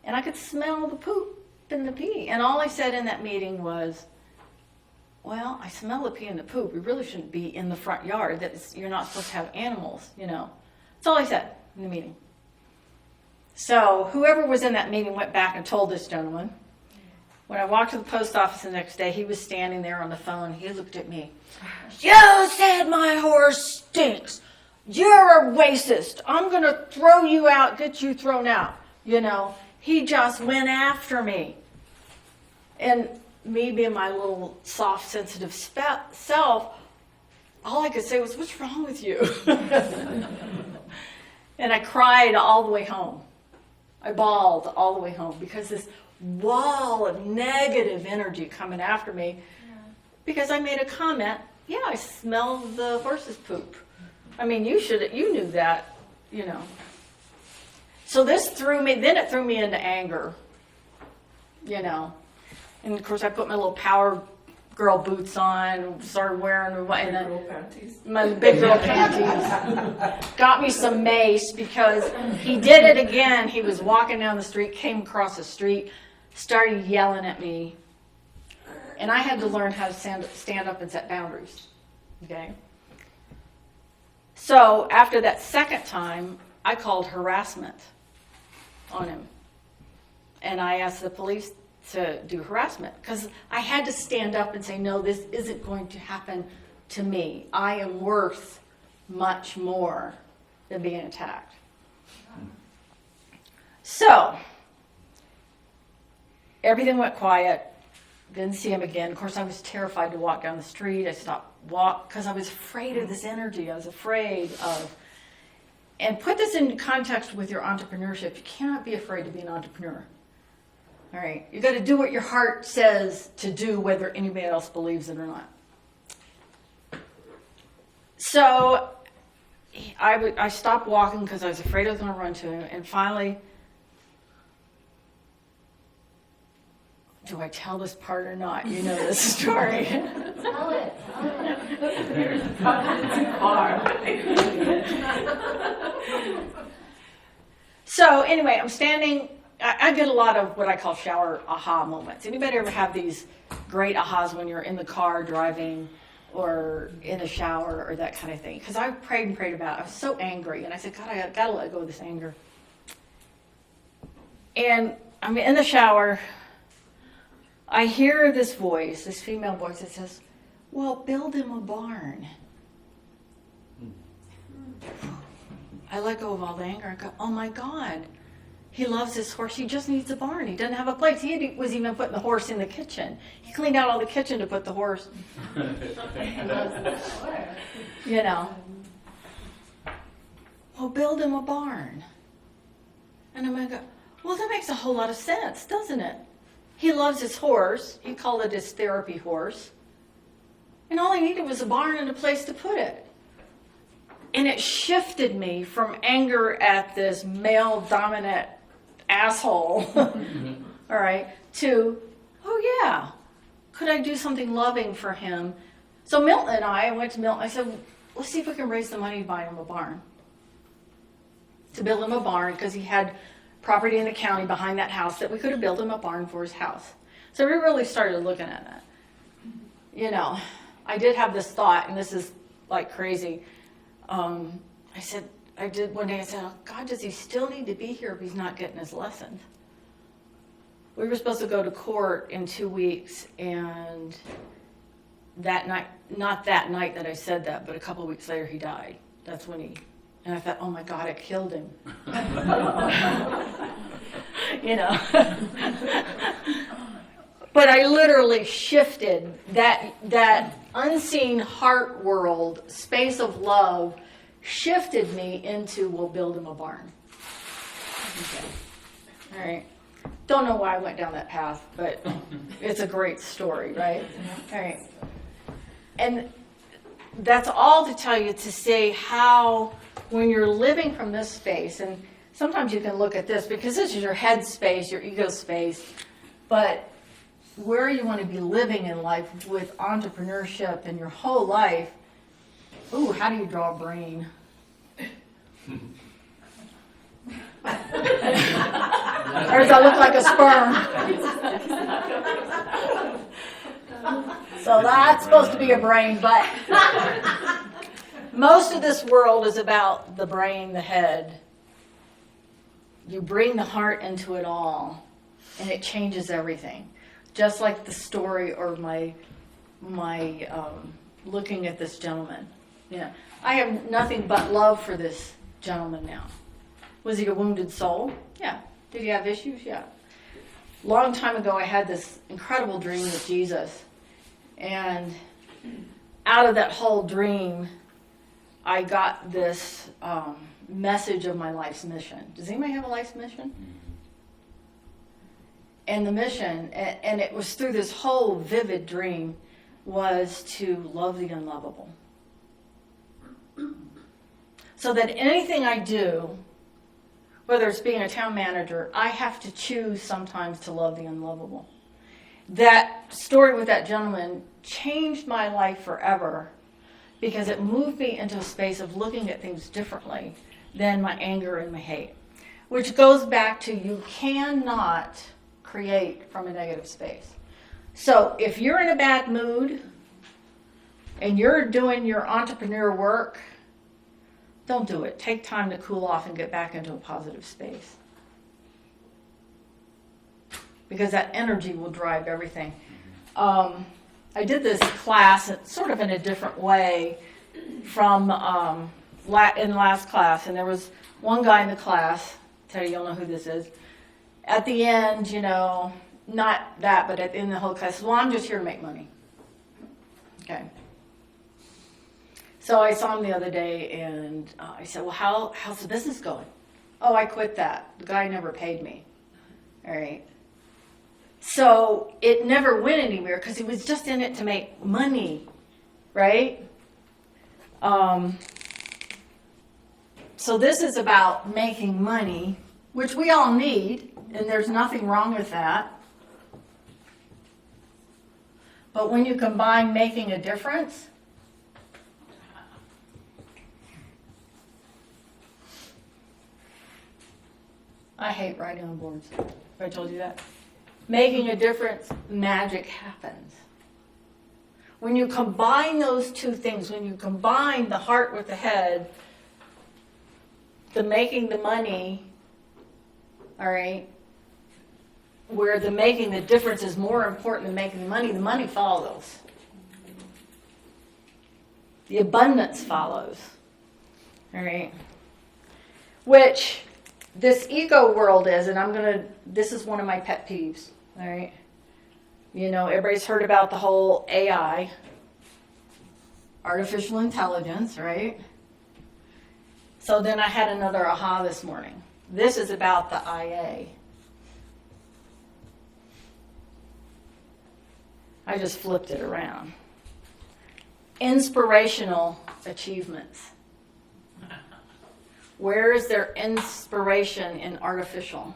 And I could smell the poop and the pee. And all I said in that meeting was, well, I smell the pee and the poop. We really shouldn't be in the front yard. You're not supposed to have animals, you know. That's all I said in the meeting. So whoever was in that meeting went back and told this gentleman. When I walked to the post office the next day, he was standing there on the phone. He looked at me. You said my horse stinks. You're a racist. I'm going to throw you out, get you thrown out. You know, he just went after me. And me being my little soft, sensitive self, all I could say was, what's wrong with you? And I cried all the way home. I bawled all the way home because this wall of negative energy coming after me because I made a comment. Yeah, I smell the horse's poop. I mean, you knew that, you know. So this threw me into anger, you know. And of course I put my little power girl boots on, started wearing my big girl panties. Got me some mace because he did it again. He was walking down the street, came across the street, started yelling at me. And I had to learn how to stand up and set boundaries. Okay? So after that second time, I called harassment on him. And I asked the police to do harassment because I had to stand up and say, no, this isn't going to happen to me. I am worth much more than being attacked. So everything went quiet. Didn't see him again. Of course, I was terrified to walk down the street. I stopped because I was afraid of this energy. I was afraid of, and put this in context with your entrepreneurship. You cannot be afraid to be an entrepreneur. All right, you got to do what your heart says to do, whether anybody else believes it or not. So I stopped walking because I was afraid I was going to run to him, and finally, do I tell this part or not? You know this story. Tell it. So anyway, I'm standing. I get a lot of what I call shower aha moments. Anybody ever have these great ahas when you're in the car driving or in a shower or that kind of thing? Because I prayed about it. I was so angry. And I said, God, I got to let go of this anger. And I'm in the shower. I hear this voice, this female voice that says, well, build him a barn. I let go of all the anger. I go, oh my God. He loves his horse. He just needs a barn. He doesn't have a place. He was even putting the horse in the kitchen. He cleaned out all the kitchen to put the horse. You know. Well, build him a barn. And I'm going to go, well, that makes a whole lot of sense, doesn't it? He loves his horse. He called it his therapy horse. And all he needed was a barn and a place to put it. And it shifted me from anger at this male dominant asshole, all right, to, oh yeah, could I do something loving for him? So Milton and I went to Milton. I said, let's see if we can raise the money to buy him a barn. To build him a barn, because he had property in the county behind that house that we could have built him a barn for his house. So we really started looking at that. You know, I did have this thought, and this is like crazy. I did one day, I said, oh, God, does he still need to be here if he's not getting his lessons? We were supposed to go to court in 2 weeks, and that night, not that night that I said that, but a couple of weeks later he died. That's when and I thought, oh my God, I killed him. You know. But I literally shifted that unseen heart world, space of love, shifted me into, we'll build him a barn. Okay. All right. Don't know why I went down that path, but it's a great story, right? All right. And that's all to tell you to say how, when you're living from this space, and sometimes you can look at this because this is your head space, your ego space, but where you want to be living in life with entrepreneurship and your whole life. Ooh, how do you draw a brain? Or does that look like a sperm? So that's supposed to be a brain, but most of this world is about the brain, the head. You bring the heart into it all, and it changes everything. Just like the story or my looking at this gentleman. Yeah, I have nothing but love for this gentleman now. Was he a wounded soul? Yeah. Did he have issues? Yeah. Long time ago, I had this incredible dream with Jesus. And out of that whole dream, I got this message of my life's mission. Does anybody have a life's mission? And the mission, and it was through this whole vivid dream, was to love the unlovable. So that anything I do, whether it's being a town manager, I have to choose sometimes to love the unlovable. That story with that gentleman changed my life forever because it moved me into a space of looking at things differently than my anger and my hate. Which goes back to, you cannot create from a negative space. So if you're in a bad mood and you're doing your entrepreneur work, don't do it. Take time to cool off and get back into a positive space. Because that energy will drive everything. I did this class sort of in a different way from in last class, and there was one guy in the class, Teddy, you'll know who this is. At the end, you know, not that, but in the whole class, well, I'm just here to make money. Okay. So I saw him the other day, and I said, well, how's the business going? Oh, I quit that. The guy never paid me. All right. So it never went anywhere because he was just in it to make money, right? So this is about making money, which we all need, and there's nothing wrong with that. But when you combine making a difference, I hate writing on boards. Have I told you that? Making a difference, magic happens. When you combine those two things, when you combine the heart with the head, the making the money, all right, where the making the difference is more important than making the money follows. The abundance follows. All right? Which this ego world is, and this is one of my pet peeves. All right? You know, everybody's heard about the whole AI, artificial intelligence, right? So then I had another aha this morning. This is about the IA. I just flipped it around. Inspirational achievements. Where is their inspiration in artificial?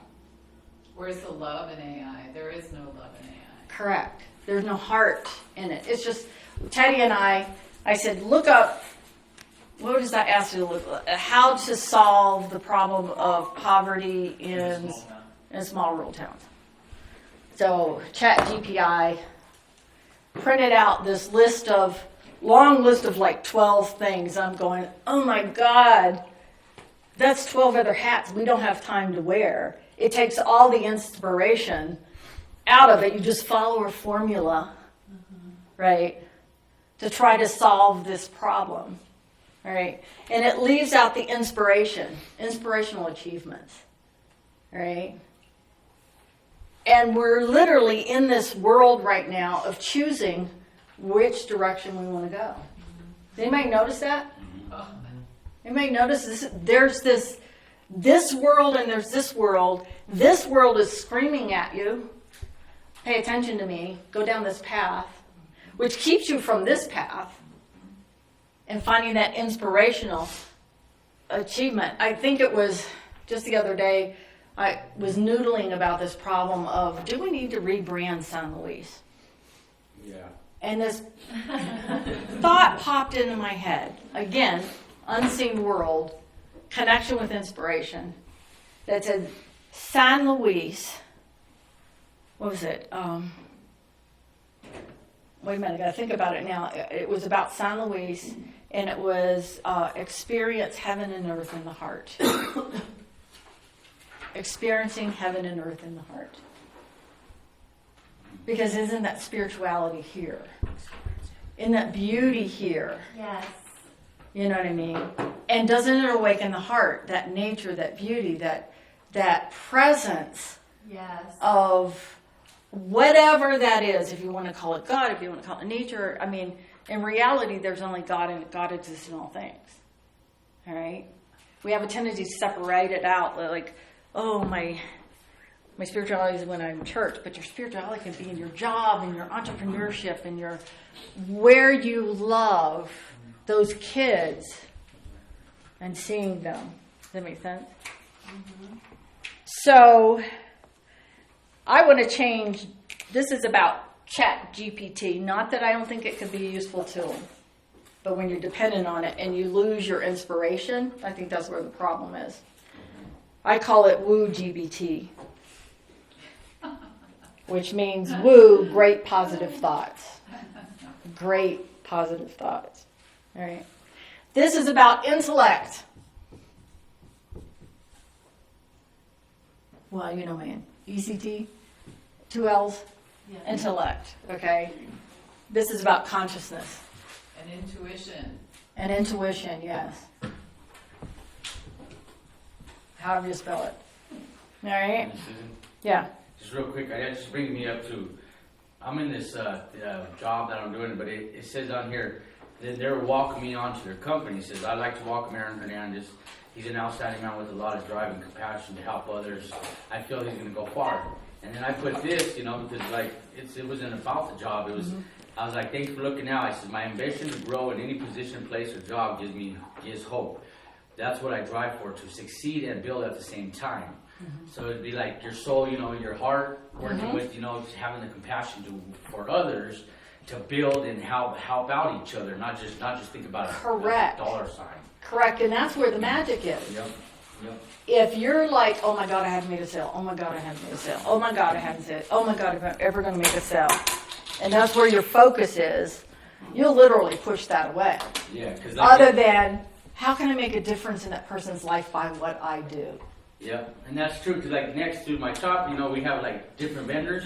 Where's the love in AI? There is no love in AI. Correct. There's no heart in it. It's just, Teddy and I said, look up, what does that ask you to look up? How to solve the problem of poverty in small rural towns. So ChatGPT printed out this long list of like 12 things. I'm going, oh my God, that's 12 other hats we don't have time to wear. It takes all the inspiration out of it. You just follow a formula, right, to try to solve this problem, right? And it leaves out the inspirational achievements, right? And we're literally in this world right now of choosing which direction we want to go. Does anybody notice that? Anybody notice this? There's this world and there's this world. This world is screaming at you, pay attention to me, go down this path, which keeps you from this path and finding that inspirational achievement. I think it was just the other day, I was noodling about this problem of, do we need to rebrand San Luis? Yeah. And this thought popped into my head. Again, unseen world, connection with inspiration, that said, San Luis, what was it? Wait a minute, I gotta think about it now. It was about San Luis, and it was experience heaven and earth in the heart. Experiencing heaven and earth in the heart. Because isn't that spirituality here? Isn't that beauty here? Yes. You know what I mean? And doesn't it awaken the heart, that nature, that beauty, that presence Yes. of whatever that is, if you want to call it God, if you want to call it nature. I mean, in reality, there's only God, and God exists in all things. All right? We have a tendency to separate it out, like, oh, my spirituality is when I'm in church, but your spirituality can be in your job, and your entrepreneurship, and your where you love those kids and seeing them. Does that make sense? Mm-hmm. So I want to change. This is about ChatGPT. Not that I don't think it could be a useful tool, but when you're dependent on it and you lose your inspiration, I think that's where the problem is. I call it woo GBT, which means woo, great positive thoughts. Great positive thoughts. All right. This is about intellect. Well, you know, man. ECT, 2 L's, Yeah. intellect. Okay. This is about consciousness. And intuition. And intuition, yes. However you spell it. All right. Susan, Yeah. just real quick, that just brings me up to, I'm in this job that I'm doing, but it says on here that they're welcoming me onto their company. It says, I'd like to welcome Aaron Hernandez. He's an outstanding man with a lot of drive and compassion to help others. I feel he's going to go far. And then I put this, you know, because like it wasn't about the job. It was, I was like, thanks for looking out. I said, my ambition to grow in any position, place, or job gives hope. That's what I drive for, to succeed and build at the same time. So it'd be like your soul, you know, your heart, working with, you know, having the compassion for others, to build and help out each other, not just think about Correct. a dollar sign. Correct. And that's where the magic is. Yep. If you're like, oh my God, I haven't made a sale. Oh my God, I haven't made a sale. Oh my God, I haven't said. Oh my God, if I'm ever going to make a sale. And that's where your focus is. You'll literally push that away. Yeah. Because Other than, how can I make a difference in that person's life by what I do? Yeah, and that's true, because like next to my shop, you know, we have like different vendors,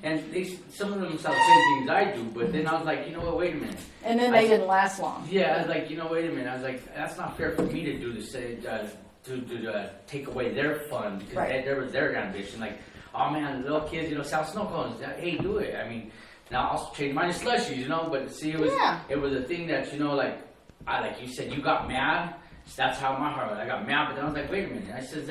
and some of them sell the same things I do, but then I was like, you know what, wait a minute. And then they didn't last long. Yeah, I was like, you know, wait a minute. I was like, that's not fair for me to do the same, to take away their fun, because Right. there was their ambition. Like, oh man, little kids, you know, sell snow cones. Hey, do it. I mean, now I'll change mine to slushies, you know, but see, it was a thing that, you know, like you said, you got mad. That's how my heart was. I got mad, but then I was like, wait a minute. I said,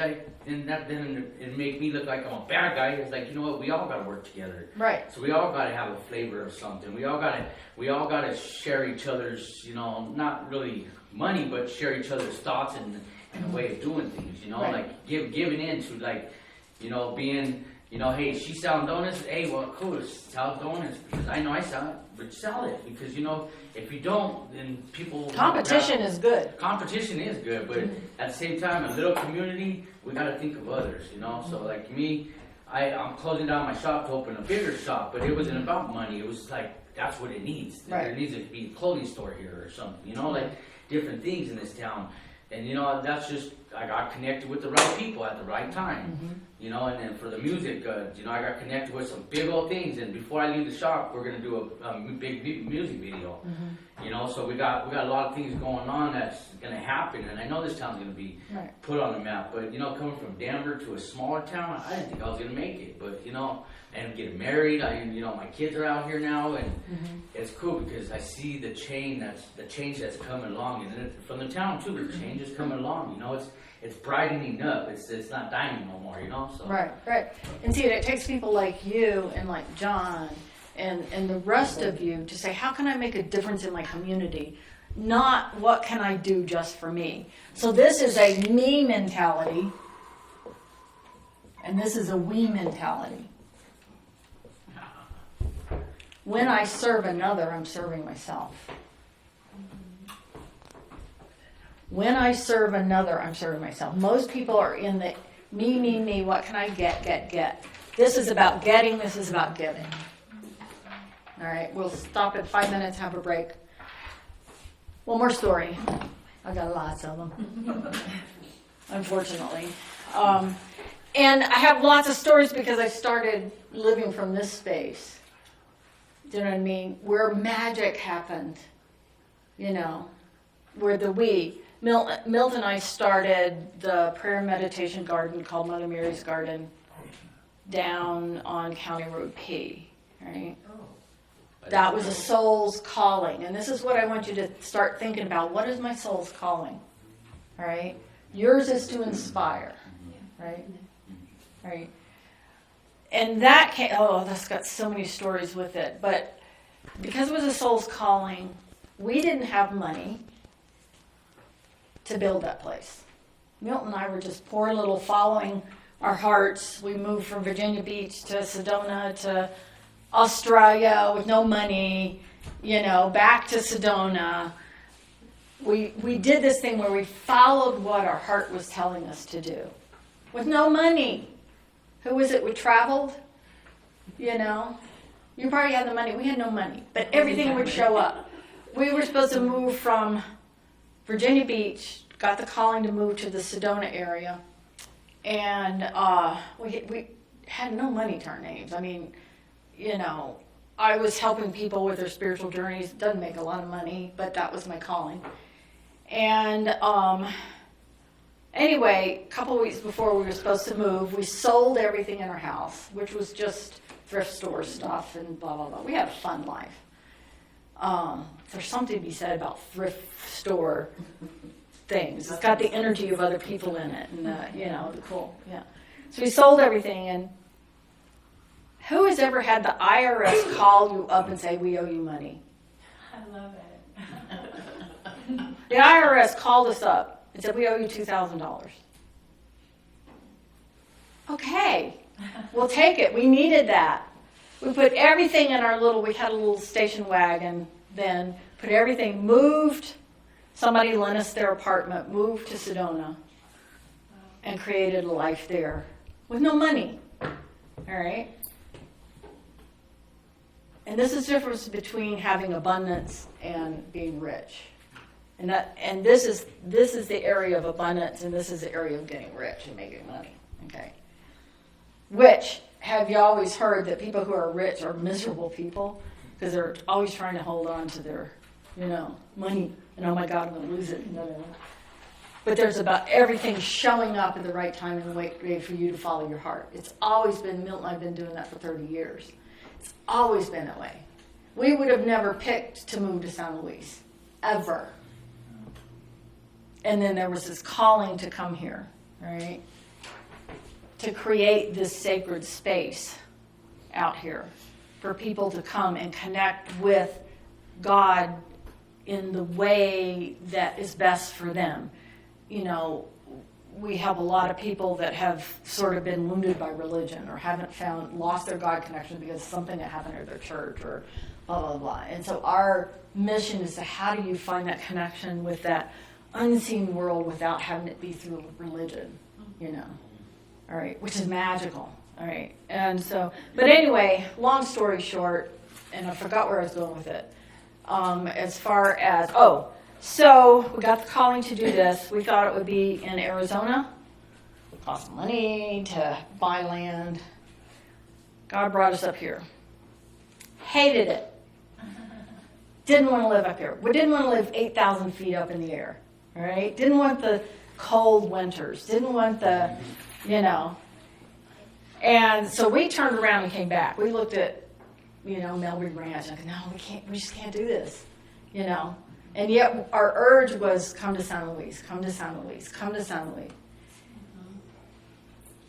then it made me look like I'm a bad guy. It's like, you know what? We all got to work together. Right. So we all got to have a flavor of something. We all got to share each other's, you know, not really money, but share each other's thoughts and a way of doing things. You know, Right. like giving in to, like, you know, being, you know, hey, she's selling donuts. Hey, well, cool, sell donuts, because I know I sell it, but sell it, because, you know, if you don't, then people. Competition is good. Competition is good, but at the same time, a little community, we got to think of others, you know. So like me, I'm closing down my shop to open a bigger shop, but it wasn't about money. It was like, that's what it needs. Right. There needs to be a clothing store here or something, you know, like different things in this town. And you know, that's just, I got connected with the right people at the right time. You know, and then for the music, you know, I got connected with some big old things. And before I leave the shop, we're gonna do a big music video. You know, so we got a lot of things going on that's gonna happen. And I know this town's gonna be put on the map. But you know, coming from Denver to a smaller town, I didn't think I was gonna make it. But you know, and getting married, you know, my kids are out here now, and it's cool because I see the change that's coming along, and then from the town too, the change is coming along. You know, it's brightening up. It's not dying no more. You know, so Right. And see, it takes people like you and like John and the rest of you to say, how can I make a difference in my community? Not what can I do just for me. So this is a me mentality, and this is a we mentality. When I serve another, I'm serving myself. When I serve another, I'm serving myself. Most people are in the me, what can I get. This is about getting, this is about giving. All right, we'll stop at 5 minutes, have a break. One more story. I got lots of them, unfortunately. And I have lots of stories because I started living from this space. Do you know what I mean? Where magic happened, you know, where Milt and I started the prayer and meditation garden called Mother Mary's Garden down on County Road P, right? That was a soul's calling. And this is what I want you to start thinking about. What is my soul's calling? All right? Yours is to inspire, right? All right. And that that's got so many stories with it. But because it was a soul's calling, we didn't have money to build that place. Milt and I were just poor little following our hearts. We moved from Virginia Beach to Sedona to Australia with no money, you know, back to Sedona. We did this thing where we followed what our heart was telling us to do with no money. Who was it? We traveled, you know. You probably had the money. We had no money, but everything would show up. We were supposed to move from Virginia Beach, got the calling to move to the Sedona area, and we had no money to our names. I mean, you know, I was helping people with their spiritual journeys. Doesn't make a lot of money, but that was my calling. And anyway, a couple of weeks before we were supposed to move, we sold everything in our house, which was just thrift store stuff and blah, blah, blah. We had a fun life. There's something to be said about thrift store things. It's got the energy of other people in it, and you know, the cool, yeah. So we sold everything, and who has ever had the IRS call you up and say, we owe you money? I love it. The IRS called us up and said, we owe you $2,000. Okay, we'll take it. We needed that. We put everything in we had a little station wagon then, put everything, moved. Somebody lent us their apartment, moved to Sedona, and created a life there with no money. All right? And this is the difference between having abundance and being rich. And this is the area of abundance, and this is the area of getting rich and making money. Okay. Which, have you always heard that people who are rich are miserable people because they're always trying to hold on to their, money, and oh my God, I'm going to lose it. But there's about everything showing up at the right time and the way for you to follow your heart. It's always been, Milton and I have been doing that for 30 years. It's always been that way. We would have never picked to move to San Luis, ever. And then there was this calling to come here, right? To create this sacred space out here for people to come and connect with God in the way that is best for them. We have a lot of people that have sort of been wounded by religion or haven't lost their God connection because something that happened at their church or blah, blah, blah. And so our mission is to how do you find that connection with that unseen world without having it be through religion, all right, which is magical, all right. And so, but anyway, long story short, and I forgot where I was going with it, as far as, so we got the calling to do this. We thought it would be in Arizona. It cost money to buy land. God brought us up here. Hated it. Didn't want to live up here. We didn't want to live 8,000 feet up in the air. All right? Didn't want the cold winters. Didn't want the, And so we turned around and came back. We looked at, Melbourne Ranch. And no, we just can't do this, And yet our urge was come to San Luis, come to San Luis, come to San Luis.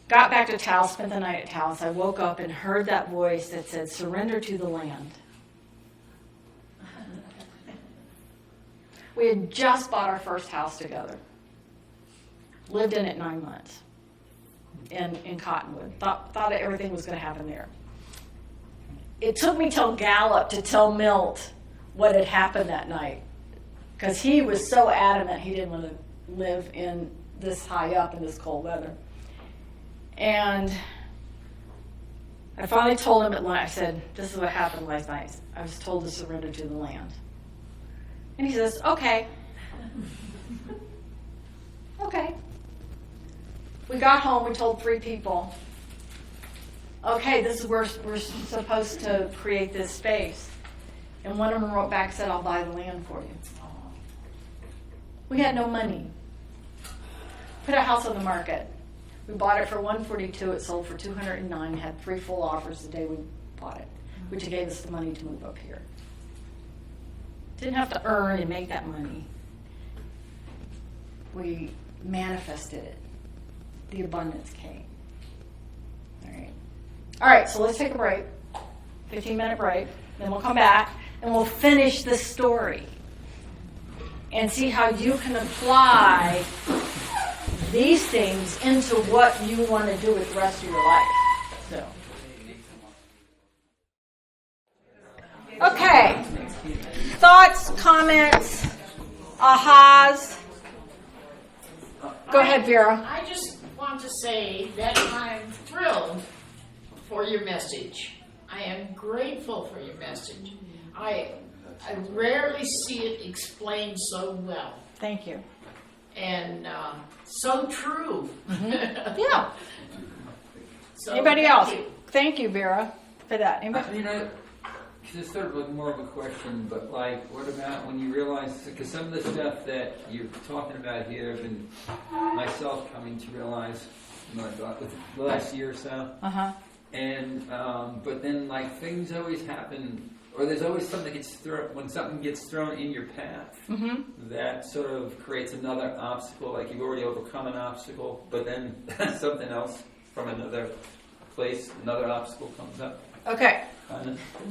Got back to Taos, spent the night at Taos. I woke up and heard that voice that said, surrender to the land. We had just bought our first house together. Lived in it 9 months in Cottonwood. Thought everything was going to happen there. It took me till Gallup to tell Milt what had happened that night. Because he was so adamant he didn't want to live in this high up in this cold weather. And I finally told him at lunch, I said, this is what happened last night. I was told to surrender to the land. And he says, okay. Okay. We got home, we told 3 people, okay, this is where we're supposed to create this space. And one of them wrote back and said, I'll buy the land for you. We had no money. Put a house on the market. We bought it for $142. It sold for $209. Had 3 full offers the day we bought it, which gave us the money to move up here. Didn't have to earn and make that money. We manifested it. The abundance came. All right, so let's take a break. 15-minute break. Then we'll come back and we'll finish this story and see how you can apply these things into what you want to do with the rest of your life. So, okay. Thoughts, comments, ahas? Go ahead, Vera. I just want to say that I'm thrilled for your message. I am grateful for your message. I rarely see it explained so well. Thank you. And so true. Mm-hmm. Yeah. So, Anybody else? Thank you, Vera, for that. Anybody? It's sort of like more of a question, but like, what about when you realize, because some of the stuff that you're talking about here, I've been myself coming to realize, with the last year or so. Uh-huh. And, but then like things always happen, or there's always something that gets thrown, when something gets thrown in your path, that sort of creates another obstacle, like you've already overcome an obstacle, but then something else from another place, another obstacle comes up. Okay.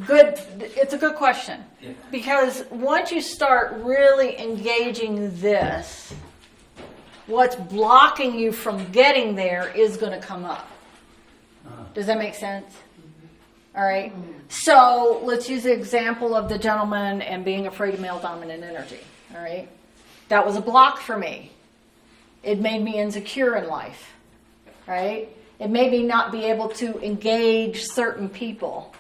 Good. It's a good question. Yeah. Because once you start really engaging this, what's blocking you from getting there is going to come up. Does that make sense? All right. So let's use the example of the gentleman and being afraid of male dominant energy. All right. That was a block for me. It made me insecure in life. Right. It made me not be able to engage certain people.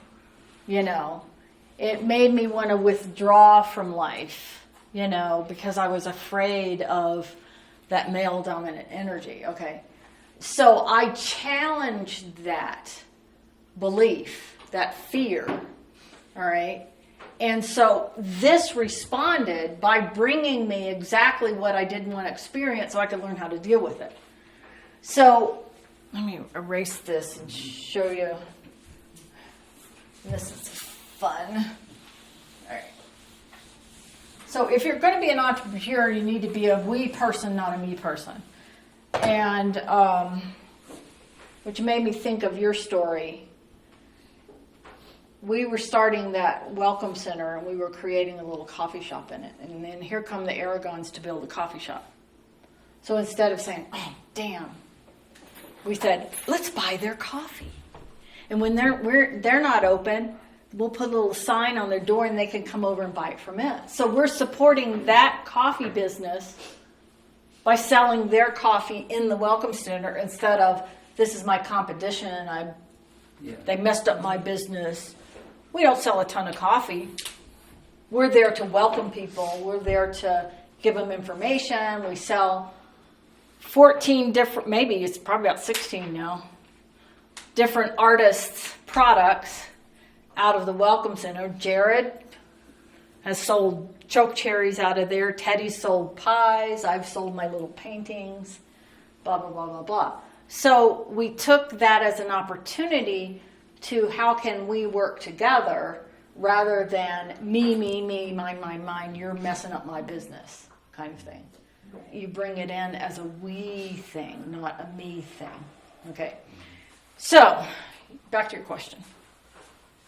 It made me want to withdraw from life. because I was afraid of that male dominant energy. Okay. So I challenged that belief, that fear. All right. And so this responded by bringing me exactly what I didn't want to experience so I could learn how to deal with it. So let me erase this and show you. This is fun. All right. So if you're going to be an entrepreneur, you need to be a we person, not a me person. And which made me think of your story. We were starting that welcome center and we were creating a little coffee shop in it. And then here come the Aragons to build a coffee shop. So instead of saying, oh, damn, we said, let's buy their coffee. And when they're not open, we'll put a little sign on their door and they can come over and buy it from us. So we're supporting that coffee business by selling their coffee in the welcome center instead of, this is my competition, they messed up my business. We don't sell a ton of coffee. We're there to welcome people. We're there to give them information. We sell 14 different, maybe it's probably about 16 now, different artists' products out of the Welcome Center. Jared has sold choke cherries out of there. Teddy's sold pies. I've sold my little paintings, blah, blah, blah, blah, blah. So we took that as an opportunity to how can we work together rather than me, mine, you're messing up my business kind of thing. You bring it in as a we thing, not a me thing. Okay. So, back to your question.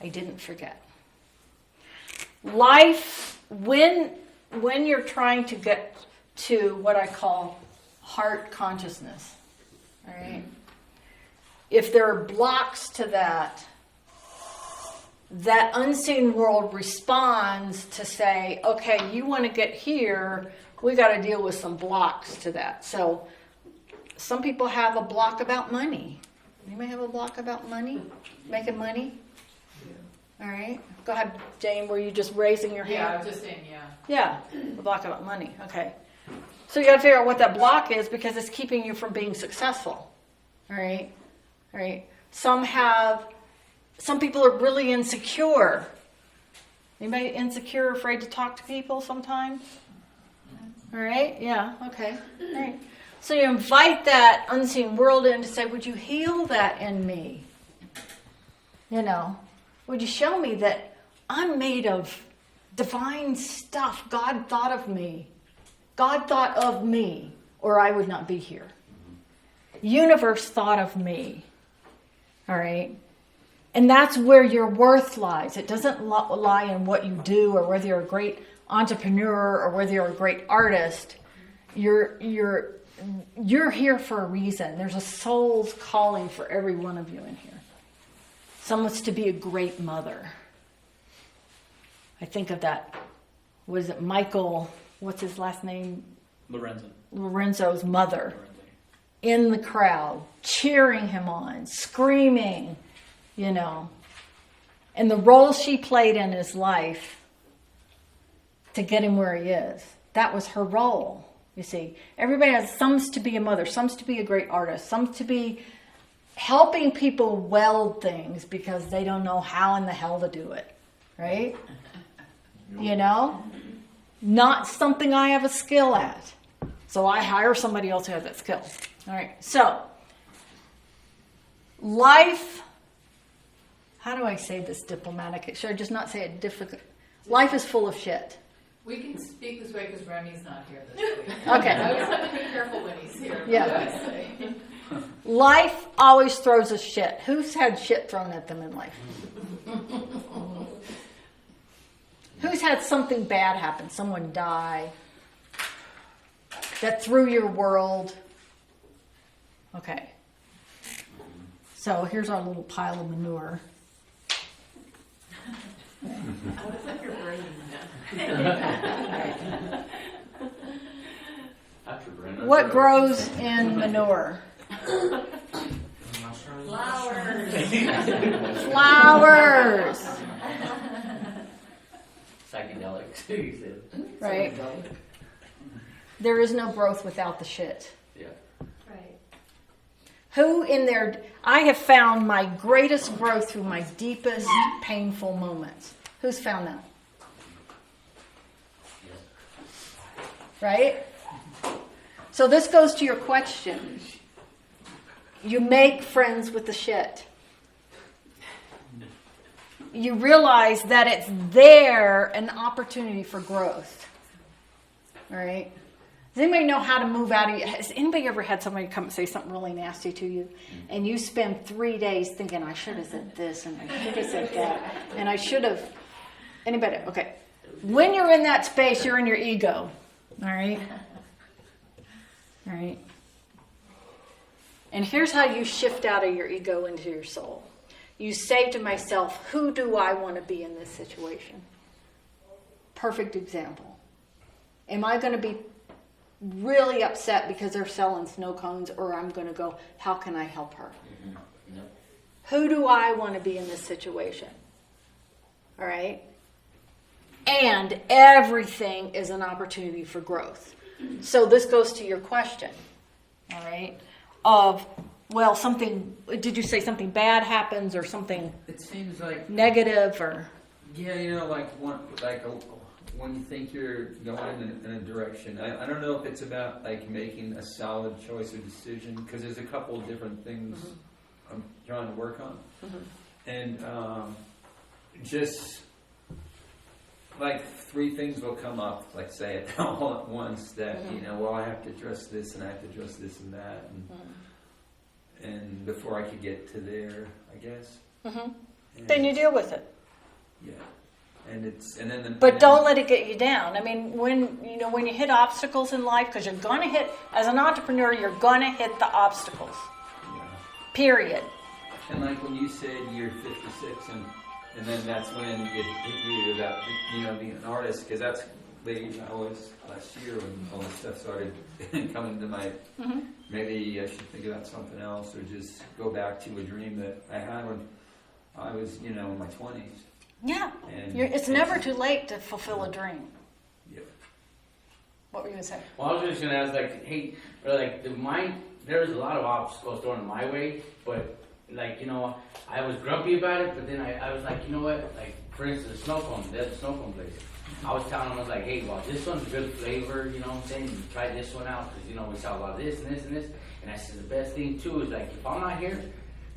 I didn't forget. Life, when you're trying to get to what I call heart consciousness, all right? If there are blocks to that unseen world responds to say, okay, you want to get here, we got to deal with some blocks to that. So some people have a block about money. Anybody have a block about money? Making money? All right. Go ahead, Jane, were you just raising your hand? Yeah, I was just saying, yeah. Yeah, a block about money. Okay. So you got to figure out what that block is because it's keeping you from being successful. All right. All right. Some people are really insecure. Anybody insecure, afraid to talk to people sometimes? All right. Yeah. Okay. All right. So you invite that unseen world in to say, would you heal that in me? Would you show me that I'm made of divine stuff? God thought of me. God thought of me, or I would not be here. Universe thought of me. All right? And that's where your worth lies. It doesn't lie in what you do or whether you're a great entrepreneur or whether you're a great artist. You're here for a reason. There's a soul's calling for every one of you in here. Someone's to be a great mother. I think of that. Was it Michael? What's his last name? Lorenzo's mother. In the crowd, cheering him on, screaming, And the role she played in his life to get him where he is. That was her role. You see, everybody has some's to be a mother, some's to be a great artist, some's to be helping people weld things because they don't know how in the hell to do it, right? Not something I have a skill at. So I hire somebody else who has that skill. All right, so life, how do I say this diplomatic? Should I just not say it difficult? Life is full of shit. We can speak this way because Remy's not here this week. Okay. I always have to be careful when he's here. Yeah. Life always throws us shit. Who's had shit thrown at them in life? Who's had something bad happen? Someone die? That threw your world? Okay. So here's our little pile of manure. What grows in manure? Flowers. Flowers. Psychedelics. He said. right? There is no growth without the shit. Yeah. Right. Who in there, I have found my greatest growth through my deepest painful moments. Who's found that? Right? So this goes to your question. You make friends with the shit. You realize that it's there, an opportunity for growth. All right? Does anybody know how to move out of you? Has anybody ever had somebody come and say something really nasty to you? And you spend 3 days thinking, I should have said this and I should have said that. And I should have. Anybody? Okay. When you're in that space, you're in your ego. All right? All right? And here's how you shift out of your ego into your soul. You say to myself, who do I want to be in this situation? Perfect example. Am I going to be really upset because they're selling snow cones, or I'm going to go, how can I help her? Mm-hmm. Yep. Who do I want to be in this situation? All right? And everything is an opportunity for growth. So this goes to your question, all right, of, well, something, did you say something bad happens or something It seems like, negative or? yeah, when you think you're going in a direction, I don't know if it's about like making a solid choice or decision, because there's a couple of different things I'm trying to work on. And just like 3 things will come up, like say it all at once, that, well, I have to address this and I have to address this and that. And before I could get to there, I guess. Then you deal with it. Yeah. And But don't let it get you down. I mean, when you hit obstacles in life, because you're going to hit, as an entrepreneur, you're going to hit the obstacles. Yeah. Period. And like when you said you're 56, and then that's when it hit you about being an artist, because that's the age I was last year when all this stuff started coming to my. Maybe I should think about something else, or just go back to a dream that I had when I was in my 20s. Yeah. And It's never too late to fulfill a dream. Yeah. What were you going to say? Well, I was just gonna ask, like, hey, there's a lot of obstacles thrown my way, but like, I was grumpy about it, but then I was like, you know what? Like, for instance, there's a snow cone place. I was telling them, I was like, hey, well, this one's good flavor, you know what I'm saying? You try this one out, because, we sell a lot of this and this and this. And I said, the best thing, too, is like, if I'm not here,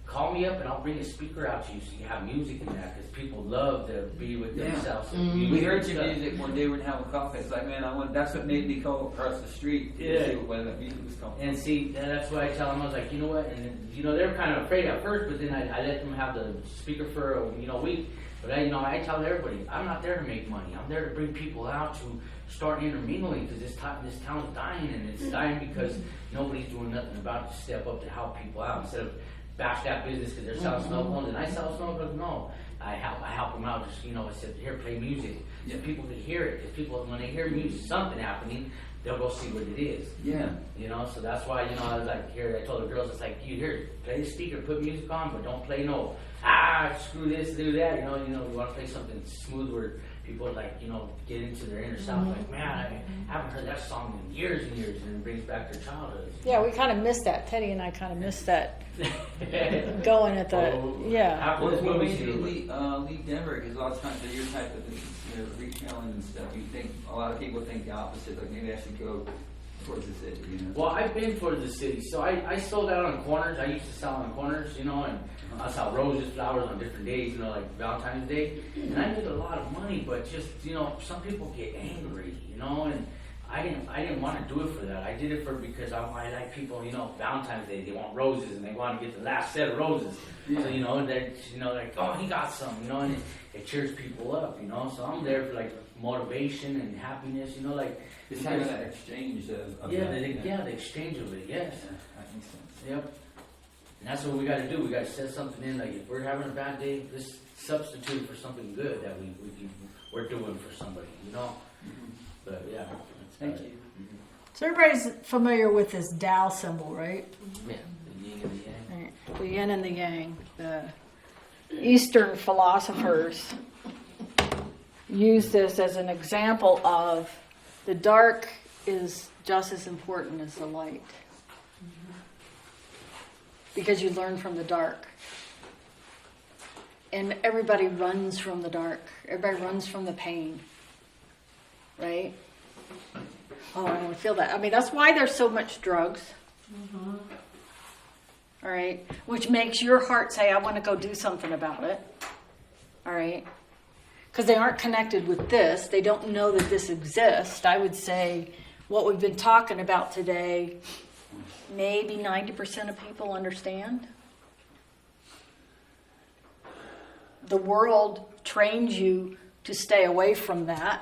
call me up and I'll bring a speaker out to you so you have music in that, because people love to be with themselves. We heard your music one day, we were having coffee. It's like, man, that's what made me go across the street to see where that music was coming from. And see, that's why I tell them, I was like, you know what? And they were kind of afraid at first, but then I let them have the speaker for a week. But I tell everybody, I'm not there to make money. I'm there to bring people out to start intermingling, because this town's dying, and it's dying because nobody's doing nothing about it to step up to help people out instead of bash that business because they're selling snow cones and I sell snow cones. No, I help them out. Just I said, here, play music so people can hear it. Because people, when they hear music, something happening, they'll go see what it is. Yeah. So that's why I was like, here, I told the girls, it's like, you here, play the speaker, put music on, but don't play screw this, do that. You want to play something smooth where people get into their inner self. Like, man, I haven't heard that song in years and years, and it brings back their childhood. Yeah, we kind of missed that. Teddy and I kind of missed that. Going at the After this What movie, made you leave Denver? Because a lot of times with your type of business, retailing and stuff, a lot of people think the opposite. Like, maybe I should go towards the city. Well, I've been towards the city, so I sold out on corners. I used to sell on corners, and I sell roses, flowers on different days, like Valentine's Day, and I made a lot of money. But just some people get angry, and I didn't want to do it for that. I did it because I like people, Valentine's Day, they want roses and they want to get the last set of roses. So, they're, like, oh, he got some, and it cheers people up, So I'm there for like motivation and happiness, It's kind of that exchange of the exchange of it, yes. That makes sense. Yep. And that's what we got to do. We got to set something in. Like, if we're having a bad day, let's substitute for something good that we're doing for somebody, But yeah. Thank you. So everybody's familiar with this Tao symbol, right? Yeah. The yin and the yang. Right. The yin and the yang. The Eastern philosophers use this as an example of the dark is just as important as the light. Because you learn from the dark. And everybody runs from the dark. Everybody runs from the pain. Right? Oh, I don't feel that. I mean, that's why there's so much drugs. All right? Which makes your heart say, I want to go do something about it. All right? Because they aren't connected with this. They don't know that this exists. I would say what we've been talking about today, maybe 90% of people understand. The world trains you to stay away from that.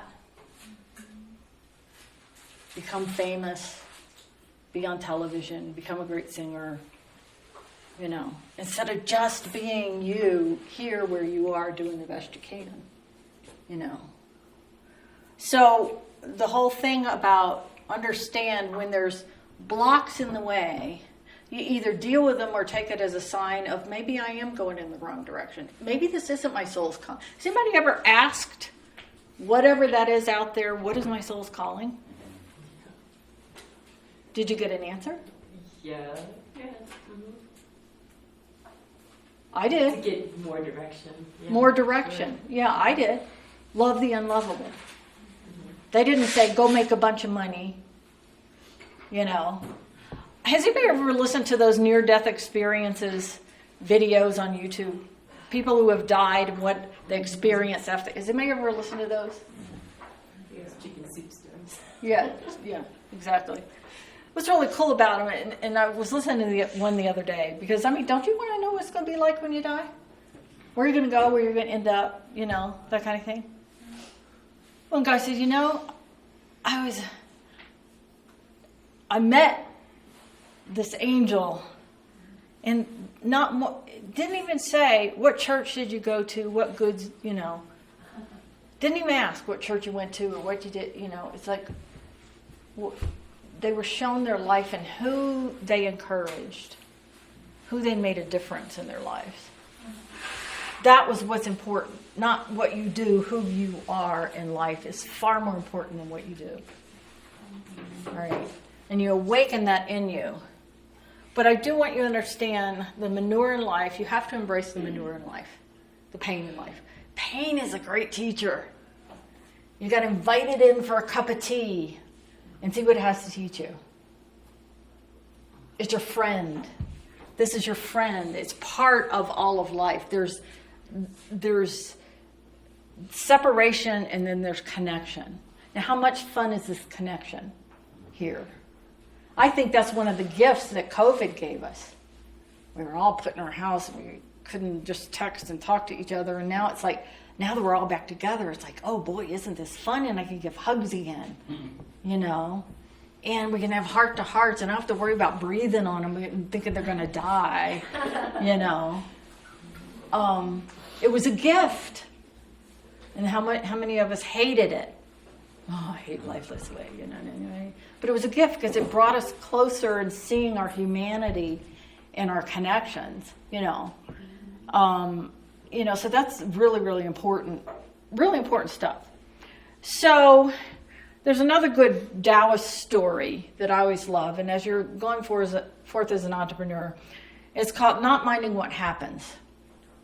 Become famous. Be on television. Become a great singer. You know, instead of just being you here where you are doing the best you can. You know. So the whole thing about understand when there's blocks in the way, you either deal with them or take it as a sign of maybe I am going in the wrong direction. Maybe this isn't my soul's calling. Has anybody ever asked whatever that is out there, what is my soul's calling? Did you get an answer? Yeah. I did. To get more direction. Yeah. More direction. Yeah, I did. Love the unlovable. They didn't say, go make a bunch of money. You know. Has anybody ever listened to those near-death experiences videos on YouTube? People who have died and what they experienced after. Has anybody ever listened to those? Yes, chicken soup stories. Yeah, exactly. What's really cool about them, and I was listening to one the other day, because, I mean, don't you want to know what it's going to be like when you die? Where you're going to go, where you're going to end up, you know, that kind of thing. One guy said, you know, I met this angel, and didn't even say, what church did you go to, what goods, you know. Didn't even ask what church you went to or what you did, you know. It's like, they were shown their life and who they encouraged, who they made a difference in their lives. That was what's important. Not what you do, who you are in life is far more important than what you do. All right. And you awaken that in you. But I do want you to understand the manure in life, you have to embrace the manure in life, the pain in life. Pain is a great teacher. You got to invite it in for a cup of tea and see what it has to teach you. It's your friend. This is your friend. It's part of all of life. There's separation and then there's connection. Now, how much fun is this connection here? I think that's one of the gifts that COVID gave us. We were all put in our house and we couldn't just text and talk to each other. And now it's like, now that we're all back together, it's like, oh boy, isn't this fun? And I can give hugs again, you know? And we can have heart to hearts and I don't have to worry about breathing on them and thinking they're going to die, you know? It was a gift. And how many of us hated it? Oh, I hate life this way, you know, anyway. But it was a gift because it brought us closer in seeing our humanity and our connections, you know. So that's really, really important stuff. So there's another good Taoist story that I always love, and as you're going forth as an entrepreneur, it's called Not Minding What Happens,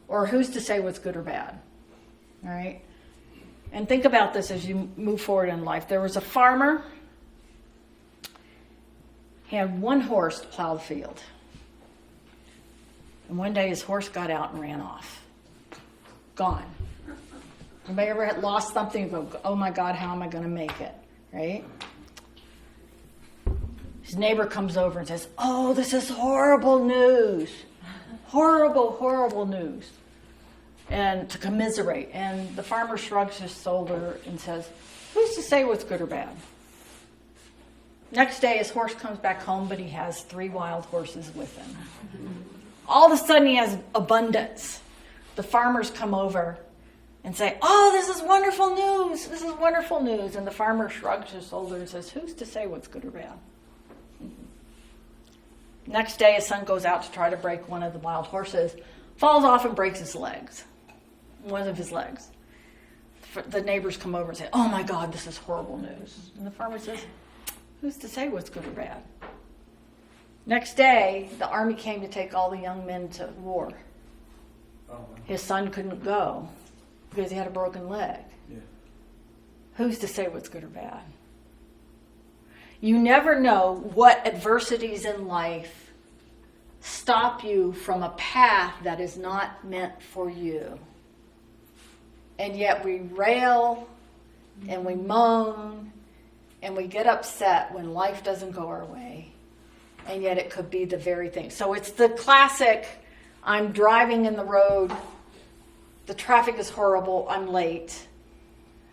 or who's to say what's good or bad, all right? And think about this as you move forward in life. There was a farmer. He had one horse to plow the field. And one day his horse got out and ran off. Gone. Anybody ever had lost something and go, oh my God, how am I going to make it? Right? His neighbor comes over and says, oh, this is horrible news. Horrible, horrible news. And to commiserate. And the farmer shrugs his shoulder and says, who's to say what's good or bad? Next day, his horse comes back home, but he has 3 wild horses with him. All of a sudden, he has abundance. The farmers come over and say, oh, this is wonderful news. This is wonderful news. And the farmer shrugs his shoulder and says, who's to say what's good or bad? Next day, his son goes out to try to break one of the wild horses, falls off and breaks his legs. One of his legs. The the neighbors come over and say, "Oh my God, this is horrible news." And the farmer says, "Who's to say what's good or bad?" Next day, the army came to take all the young men to war. His son couldn't go because he had a broken leg. Yeah. Who's to say what's good or bad? You never know what adversities in life stop you from a path that is not meant for you. And yet we rail and we moan and we get upset when life doesn't go our way. And yet it could be the very thing. So it's the classic, I'm driving in the road, the traffic is horrible, I'm late.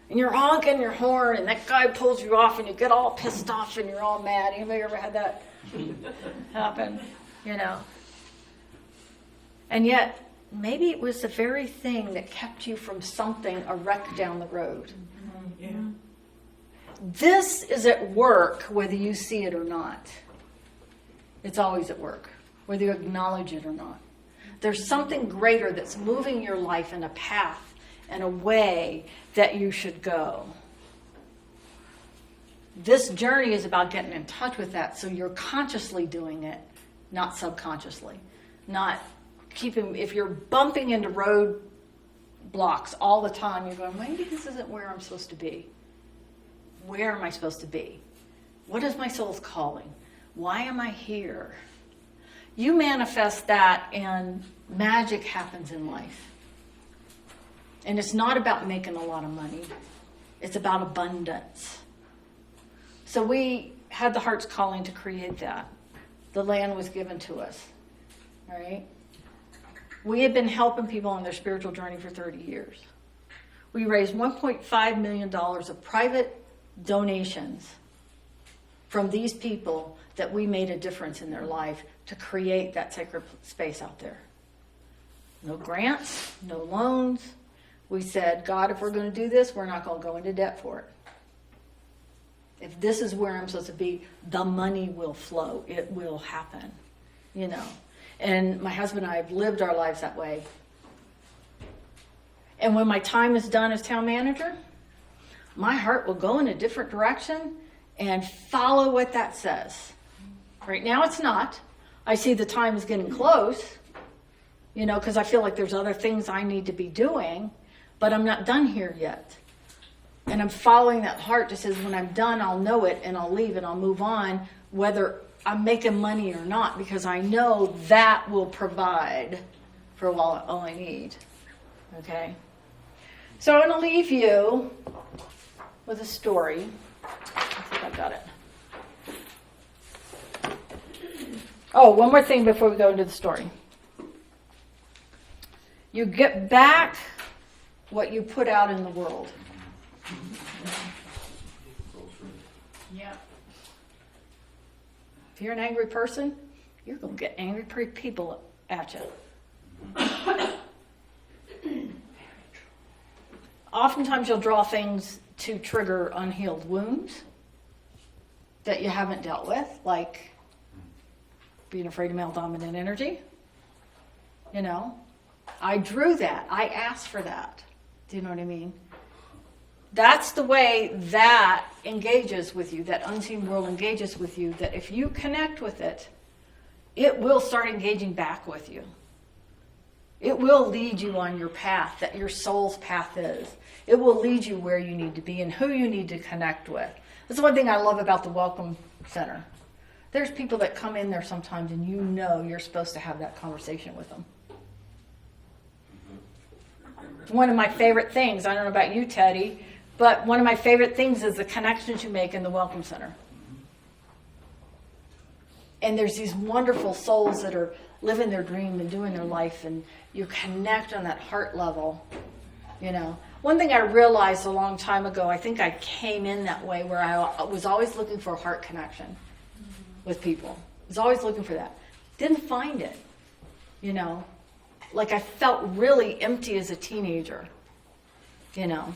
And you're honking your horn and that guy pulls you off and you get all pissed off and you're all mad. Anybody ever had that happen? You know? And yet, maybe it was the very thing that kept you from something, a wreck down the road. Yeah. This is at work whether you see it or not. It's always at work, whether you acknowledge it or not. There's something greater that's moving your life in a path and a way that you should go. This journey is about getting in touch with that so you're consciously doing it, not subconsciously. Not keeping, if you're bumping into road blocks all the time, you're going, maybe this isn't where I'm supposed to be. Where am I supposed to be? What is my soul's calling? Why am I here? You manifest that and magic happens in life. And it's not about making a lot of money. It's about abundance. So we had the heart's calling to create that. The land was given to us. All right? We had been helping people on their spiritual journey for 30 years. We raised $1.5 million of private donations from these people that we made a difference in their life to create that sacred space out there. No grants, no loans. We said, God, if we're going to do this, we're not going to go into debt for it. If this is where I'm supposed to be, the money will flow. It will happen, you know. And my husband and I have lived our lives that way. And when my time is done as town manager, my heart will go in a different direction and follow what that says. Right now it's not. I see the time is getting close, you know, because I feel like there's other things I need to be doing, but I'm not done here yet. And I'm following that heart that says when I'm done, I'll know it and I'll leave and I'll move on, whether I'm making money or not, because I know that will provide for all I need. Okay? So I'm going to leave you with a story. I think I've got it. Oh, one more thing before we go into the story. You get back what you put out in the world. Yeah. If you're an angry person, you're going to get angry people at you. Oftentimes you'll draw things to trigger unhealed wounds that you haven't dealt with, like being afraid of male dominant energy. You know, I drew that. I asked for that. Do you know what I mean? That's the way that engages with you, that unseen world engages with you, that if you connect with it, it will start engaging back with you. It will lead you on your path, that your soul's path is. It will lead you where you need to be and who you need to connect with. That's one thing I love about the Welcome Center. There's people that come in there sometimes and you know you're supposed to have that conversation with them. It's one of my favorite things. I don't know about you, Teddy, but one of my favorite things is the connections you make in the Welcome Center. And there's these wonderful souls that are living their dream and doing their life, and you connect on that heart level, you know. One thing I realized a long time ago, I think I came in that way, where I was always looking for a heart connection with people. I was always looking for that. Didn't find it, you know. Like I felt really empty as a teenager, you know,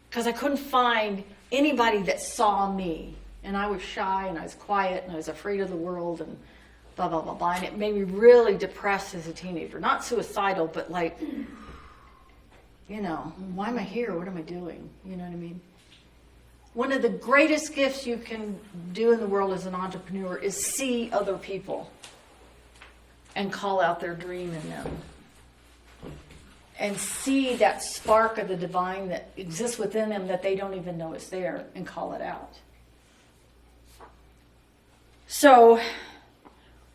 because I couldn't find anybody that saw me. And I was shy and I was quiet and I was afraid of the world and blah, blah, blah, blah. And it made me really depressed as a teenager. Not suicidal, but like You know, why am I here? What am I doing? You know what I mean? One of the greatest gifts you can do in the world as an entrepreneur is see other people and call out their dream in them. And see that spark of the divine that exists within them that they don't even know is there, and call it out. So,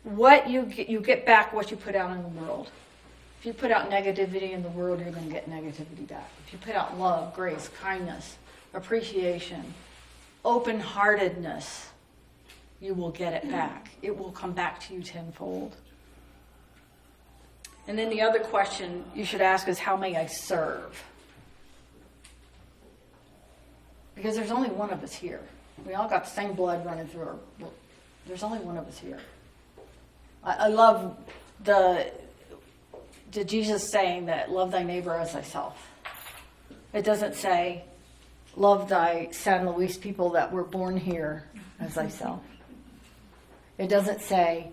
what you get back what you put out in the world. If you put out negativity in the world, you're going to get negativity back. If you put out love, grace, kindness, appreciation, open-heartedness, you will get it back. It will come back to you tenfold. And then the other question you should ask is, how may I serve? Because there's only one of us here. We all got the same blood running through our... There's only one of us here. I love the Jesus saying that love thy neighbor as thyself. It doesn't say love thy San Luis people that were born here as thyself. It doesn't say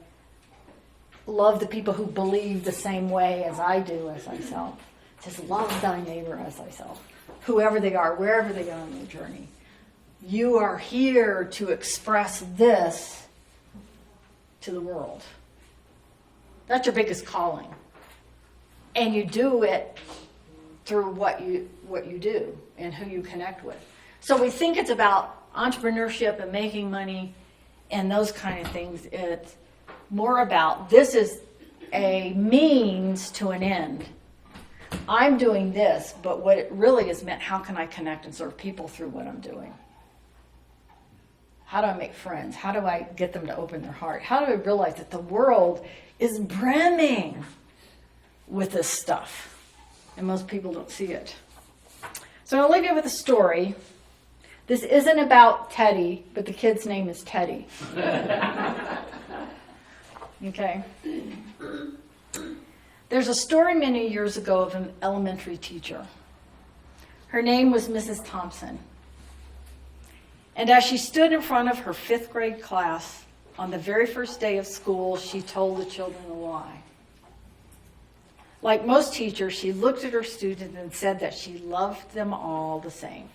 love the people who believe the same way as I do as thyself. It says love thy neighbor as thyself. Whoever they are, wherever they are on their journey. You are here to express this to the world. That's your biggest calling. And you do it through what you do and who you connect with. So we think it's about entrepreneurship and making money and those kind of things. It's more about this is a means to an end. I'm doing this, but what it really is meant, how can I connect and serve people through what I'm doing? How do I make friends? How do I get them to open their heart? How do I realize that the world is brimming with this stuff? And most people don't see it. So I'll leave you with a story. This isn't about Teddy, but the kid's name is Teddy. Okay. There's a story many years ago of an elementary teacher. Her name was Mrs. Thompson. And as she stood in front of her 5th grade class on the very first day of school, she told the children a lie. Like most teachers, she looked at her students and said that she loved them all the same.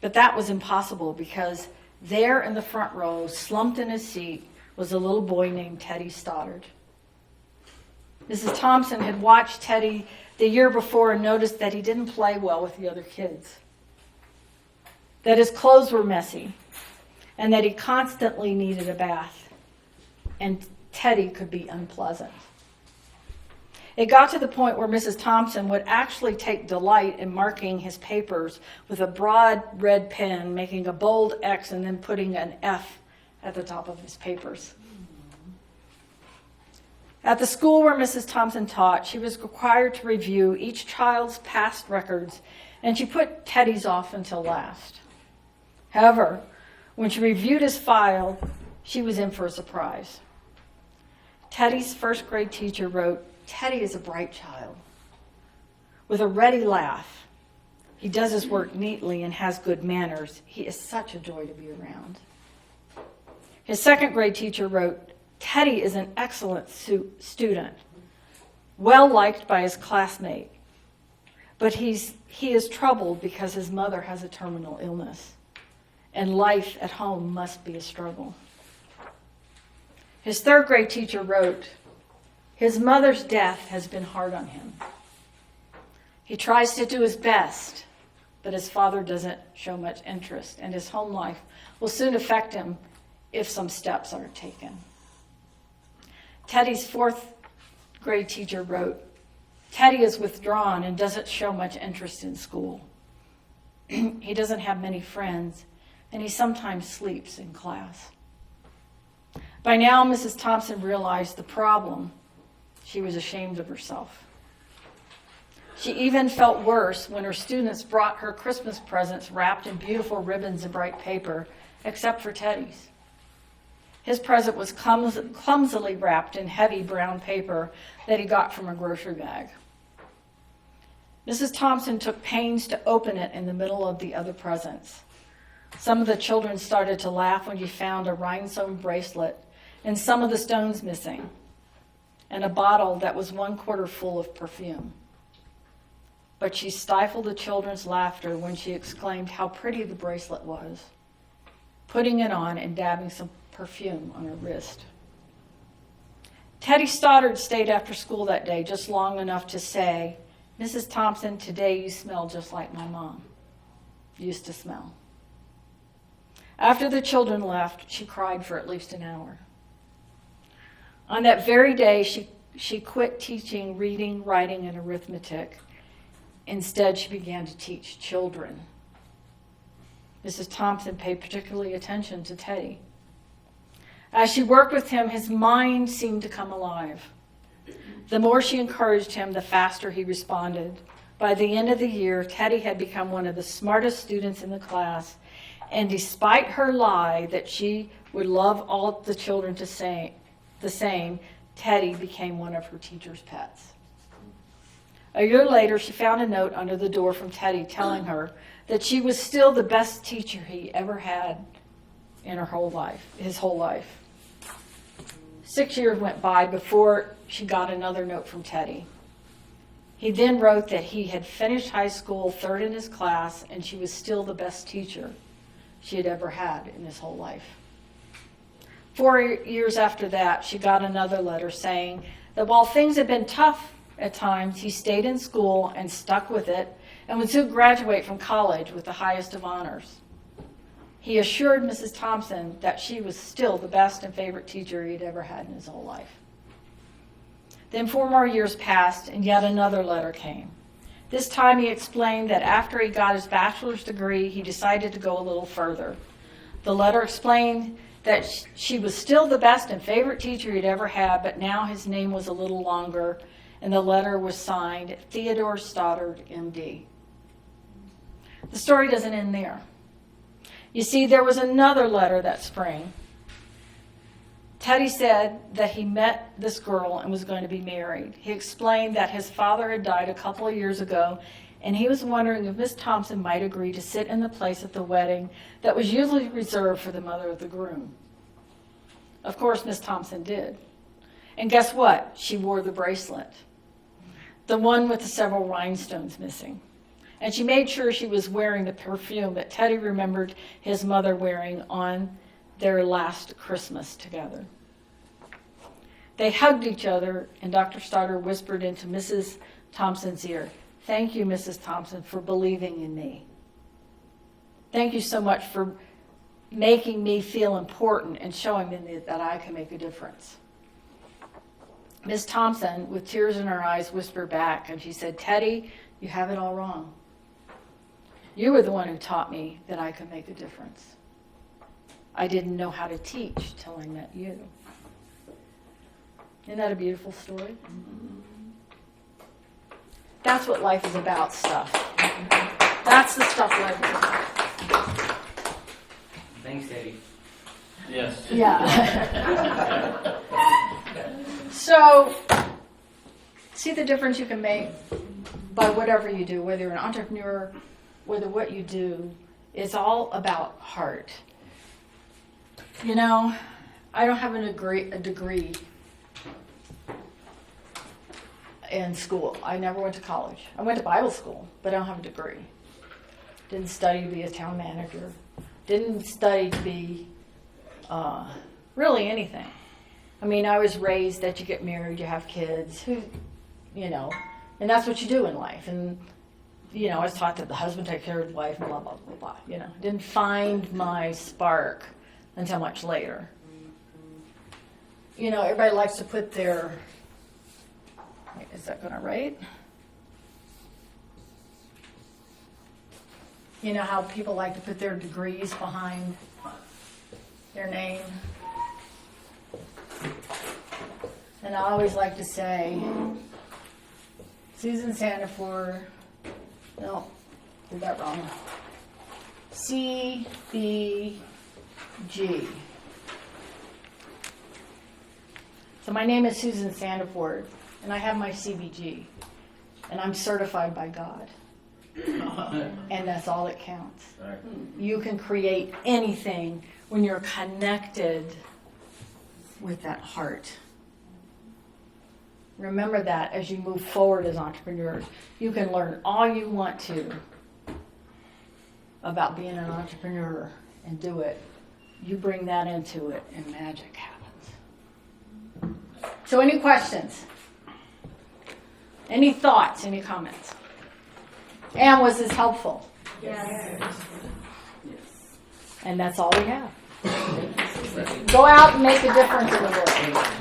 But that was impossible because there in the front row, slumped in his seat, was a little boy named Teddy Stoddard. Mrs. Thompson had watched Teddy the year before and noticed that he didn't play well with the other kids, that his clothes were messy, and that he constantly needed a bath, and Teddy could be unpleasant. It got to the point where Mrs. Thompson would actually take delight in marking his papers with a broad red pen, making a bold X and then putting an F at the top of his papers. At the school where Mrs. Thompson taught, she was required to review each child's past records, and she put Teddy's off until last. However, when she reviewed his file, she was in for a surprise. Teddy's 1st grade teacher wrote, "Teddy is a bright child with a ready laugh. He does his work neatly and has good manners. He is such a joy to be around." His 2nd grade teacher wrote, "Teddy is an excellent student, well liked by his classmate, but he is troubled because his mother has a terminal illness, and life at home must be a struggle." His 3rd grade teacher wrote, "His mother's death has been hard on him. He tries to do his best, but his father doesn't show much interest, and his home life will soon affect him if some steps aren't taken." Teddy's 4th grade teacher wrote, "Teddy is withdrawn and doesn't show much interest in school. He doesn't have many friends, and he sometimes sleeps in class." By now, Mrs. Thompson realized the problem. She was ashamed of herself. She even felt worse when her students brought her Christmas presents wrapped in beautiful ribbons and bright paper, except for Teddy's. His present was clumsily wrapped in heavy brown paper that he got from a grocery bag. Mrs. Thompson took pains to open it in the middle of the other presents. Some of the children started to laugh when she found a rhinestone bracelet and some of the stones missing, and a bottle that was 1/4 full of perfume. but she stifled the children's laughter when she exclaimed how pretty the bracelet was, putting it on and dabbing some perfume on her wrist. Teddy Stoddard stayed after school that day just long enough to say, "Mrs. Thompson, today you smell just like my mom used to smell." After the children left, she cried for at least an hour. On that very day, she quit teaching reading, writing, and arithmetic. Instead, she began to teach children. Mrs. Thompson paid particularly attention to Teddy. As she worked with him, his mind seemed to come alive. The more she encouraged him, the faster he responded. By the end of the year, Teddy had become one of the smartest students in the class, and despite her lie that she would love all the children the same, Teddy became one of her teacher's pets. A year later, she found a note under the door from Teddy telling her that she was still the best teacher he ever had in his whole life. 6 years went by before she got another note from Teddy. He then wrote that he had finished high school third in his class and she was still the best teacher she had ever had in his whole life. 4 years after that, she got another letter saying that while things had been tough at times, he stayed in school and stuck with it and would soon graduate from college with the highest of honors. He assured Mrs. Thompson that she was still the best and favorite teacher he'd ever had in his whole life. Then 4 more years passed and yet another letter came. This time he explained that after he got his bachelor's degree, he decided to go a little further. The letter explained that she was still the best and favorite teacher he'd ever had, but now his name was a little longer, and the letter was signed Theodore Stoddard, M.D. The story doesn't end there. You see, there was another letter that spring. Teddy said that he met this girl and was going to be married. He explained that his father had died a couple of years ago, and he was wondering if Miss Thompson might agree to sit in the place at the wedding that was usually reserved for the mother of the groom. Of course, Miss Thompson did. And guess what? She wore the bracelet, the one with the several rhinestones missing. And she made sure she was wearing the perfume that Teddy remembered his mother wearing on their last Christmas together. They hugged each other, and Dr. Stoddard whispered into Mrs. Thompson's ear, "Thank you, Mrs. Thompson, for believing in me. Thank you so much for making me feel important and showing me that I can make a difference." Miss Thompson, with tears in her eyes, whispered back, and she said, "Teddy, you have it all wrong. You were the one who taught me that I could make a difference. I didn't know how to teach till I met you." Isn't that a beautiful story? That's what life is about, stuff. That's the stuff life is about. Thanks, Eddie. Yes. Yeah. So, see the difference you can make by whatever you do, whether you're an entrepreneur, whether what you do, it's all about heart. You know, I don't have a degree in school. I never went to college. I went to Bible school, but I don't have a degree. Didn't study to be a town manager. Didn't study to be really anything. I mean, I was raised that you get married, you have kids, and that's what you do in life. And, I was taught that the husband takes care of the wife, and blah, blah, blah, blah, Didn't find my spark until much later. Everybody likes to put their, is that going to write? You know how people like to put their degrees behind their name? And I always like to say, Susan Sanderford, no, did that wrong. CBG. So my name is Susan Sanderford, and I have my CBG, and I'm certified by God. And that's all that counts. Right. You can create anything when you're connected with that heart. Remember that as you move forward as entrepreneurs. You can learn all you want to about being an entrepreneur and do it. You bring that into it and magic happens. So any questions? Any thoughts? Any comments? And was this helpful? Yes. And that's all we have. Go out and make a difference in the world.